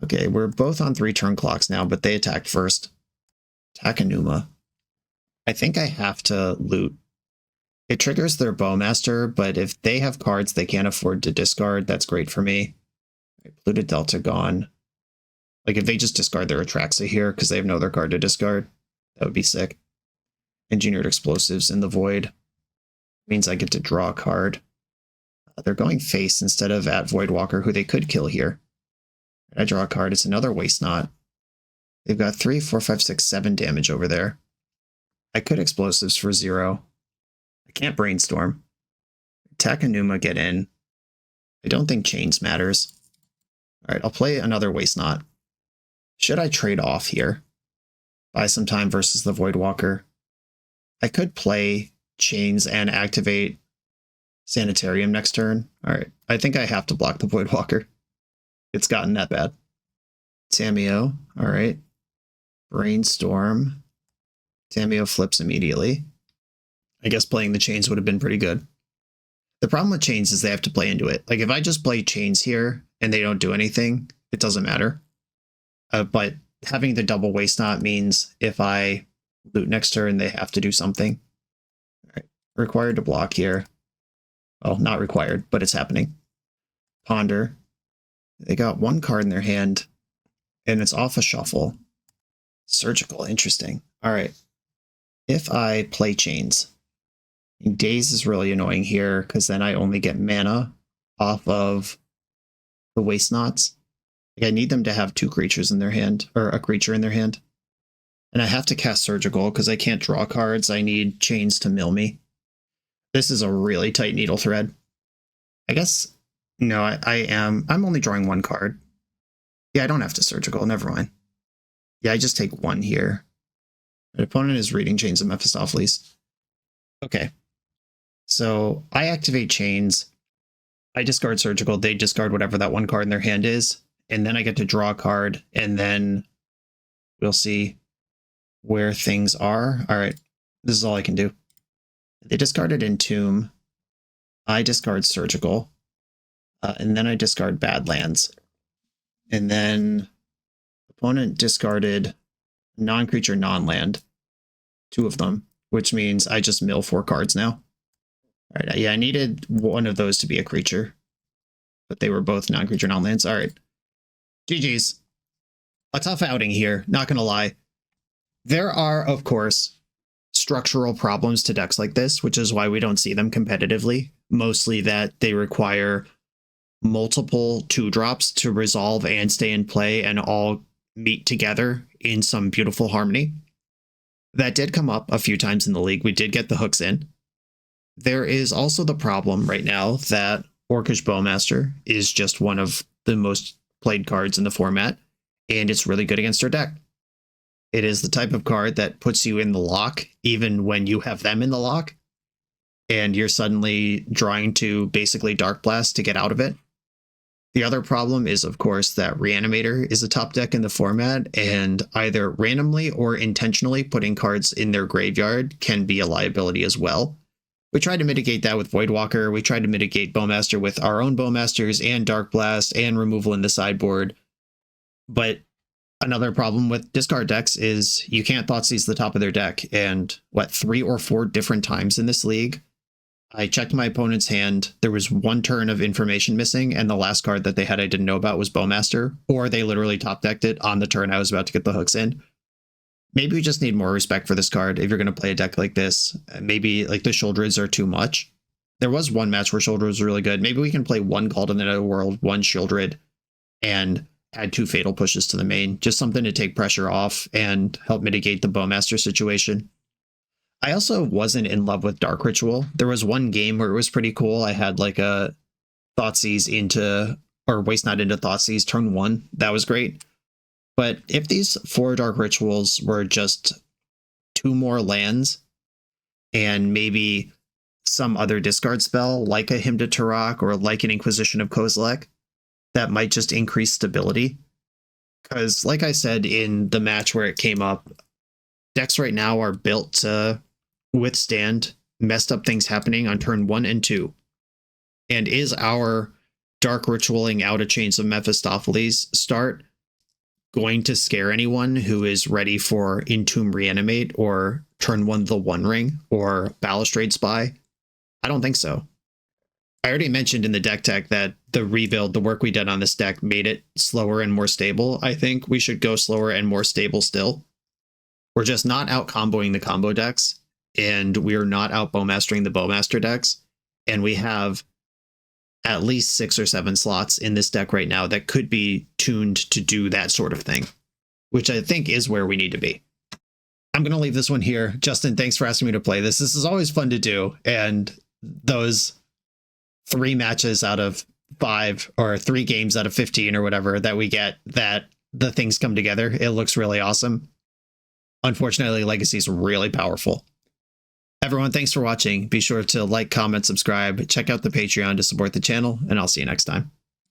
Okay, we're both on 3 turn clocks now, but they attacked first. Attack Enuma. I think I have to loot. It triggers their Bowmaster, but if they have cards they can't afford to discard, that's great for me. Polluted Delta gone. Like, if they just discard their Atraxa here because they have no other card to discard, that would be sick. Engineered Explosives in the Void. Means I get to draw a card. They're going face instead of at Voidwalker, who they could kill here. I draw a card. It's another Waste Not. They've got 3, 4, 5, 6, 7 damage over there. I could Explosives for 0. I can't Brainstorm. Attack Enuma, get in. I don't think Chains matters. Alright, I'll play another Waste Not. Should I trade off here? Buy some time versus the Voidwalker. I could play Chains and activate Sanitarium next turn. Alright, I think I have to block the Voidwalker. It's gotten that bad. Tamiyo, alright. Brainstorm. Tamiyo flips immediately. I guess playing the Chains would have been pretty good. The problem with Chains is they have to play into it. Like, if I just play Chains here and they don't do anything, it doesn't matter. But having the double Waste Not means if I loot next turn, they have to do something. All right. Required to block here. Well, not required, but it's happening. Ponder. They got 1 card in their hand, and it's off a shuffle. Surgical, interesting. All right. If I play Chains, Daze is really annoying here, because then I only get mana off of the Waste Knots. Like, I need them to have 2 creatures in their hand, or a creature in their hand. And I have to cast Surgical, because I can't draw cards. I need Chains to mill me. This is a really tight needle thread. I guess, no, I'm only drawing 1 card. Yeah, I don't have to Surgical, never mind. Yeah, I just take 1 here. My opponent is reading Chains of Mephistopheles. Okay. So I activate Chains. I discard Surgical. They discard whatever that 1 card in their hand is. And then I get to draw a card. And then we'll see where things are. All right. This is all I can do. They discarded Entomb. I discard Surgical. And then I discard Badlands. And then opponent discarded non-creature, non-land. 2 of them, which means I just mill 4 cards now. All right, yeah, I needed one of those to be a creature, but they were both non-creature, non-lands. All right, GG's. A tough outing here, not gonna lie. There are, of course, structural problems to decks like this, which is why we don't see them competitively. Mostly that they require multiple 2-drops to resolve and stay in play and all meet together in some beautiful harmony. That did come up a few times in the league. We did get the hooks in. There is also the problem right now that Orcish Bowmaster is just one of the most played cards in the format, and it's really good against our deck. It is the type of card that puts you in the lock, even when you have them in the lock, and you're suddenly drawing to basically Dark Blast to get out of it. The other problem is, of course, that Reanimator is a top deck in the format, and either randomly or intentionally putting cards in their graveyard can be a liability as well. We tried to mitigate that with Voidwalker. We tried to mitigate Bowmaster with our own Bowmasters and Dark Blast and removal in the sideboard. But another problem with discard decks is you can't Thoughtseize the top of their deck. And 3 or 4 different times in this league, I checked my opponent's hand. There was 1 turn of information missing, and the last card that they had I didn't know about was Bowmaster, or they literally top decked it on the turn I was about to get the hooks in. Maybe we just need more respect for this card if you're going to play a deck like this. Maybe like the Shouldreds are too much. There was 1 match where Shouldred was really good. Maybe we can play 1 Call to the Netherworld, 1 Shieldred, and add 2 Fatal Pushes to the main. Just something to take pressure off and help mitigate the Bowmaster situation. I also wasn't in love with Dark Ritual. There was 1 game where it was pretty cool. I had like a Thoughtseize into, or Waste Not into Thoughtseize turn 1. That was great. But if these 4 Dark Rituals were just 2 more lands and maybe some other discard spell like a Hymn to Turok or like an Inquisition of Kozilek, that might just increase stability. Because, like I said in the match where it came up, decks right now are built to withstand messed up things happening on turn 1 and 2. And is our Dark Ritualing out of Chains of Mephistopheles start going to scare anyone who is ready for Entomb Reanimate or turn 1 the One Ring or Balustrade Spy? I don't think so. I already mentioned in the deck tech that the rebuild, the work we did on this deck made it slower and more stable. I think we should go slower and more stable still. We're just not out comboing the combo decks, and we're not out bowmastering the bowmaster decks. And we have at least 6 or 7 slots in this deck right now that could be tuned to do that sort of thing, which I think is where we need to be. I'm going to leave this one here. Justin, thanks for asking me to play this. This is always fun to do. And those 3 matches out of 5 or 3 games out of 15 or whatever that we get, that the things come together, it looks really awesome. Unfortunately, Legacy is really powerful. Everyone, thanks for watching. Be sure to like, comment, subscribe, check out the Patreon to support the channel, and I'll see you next time.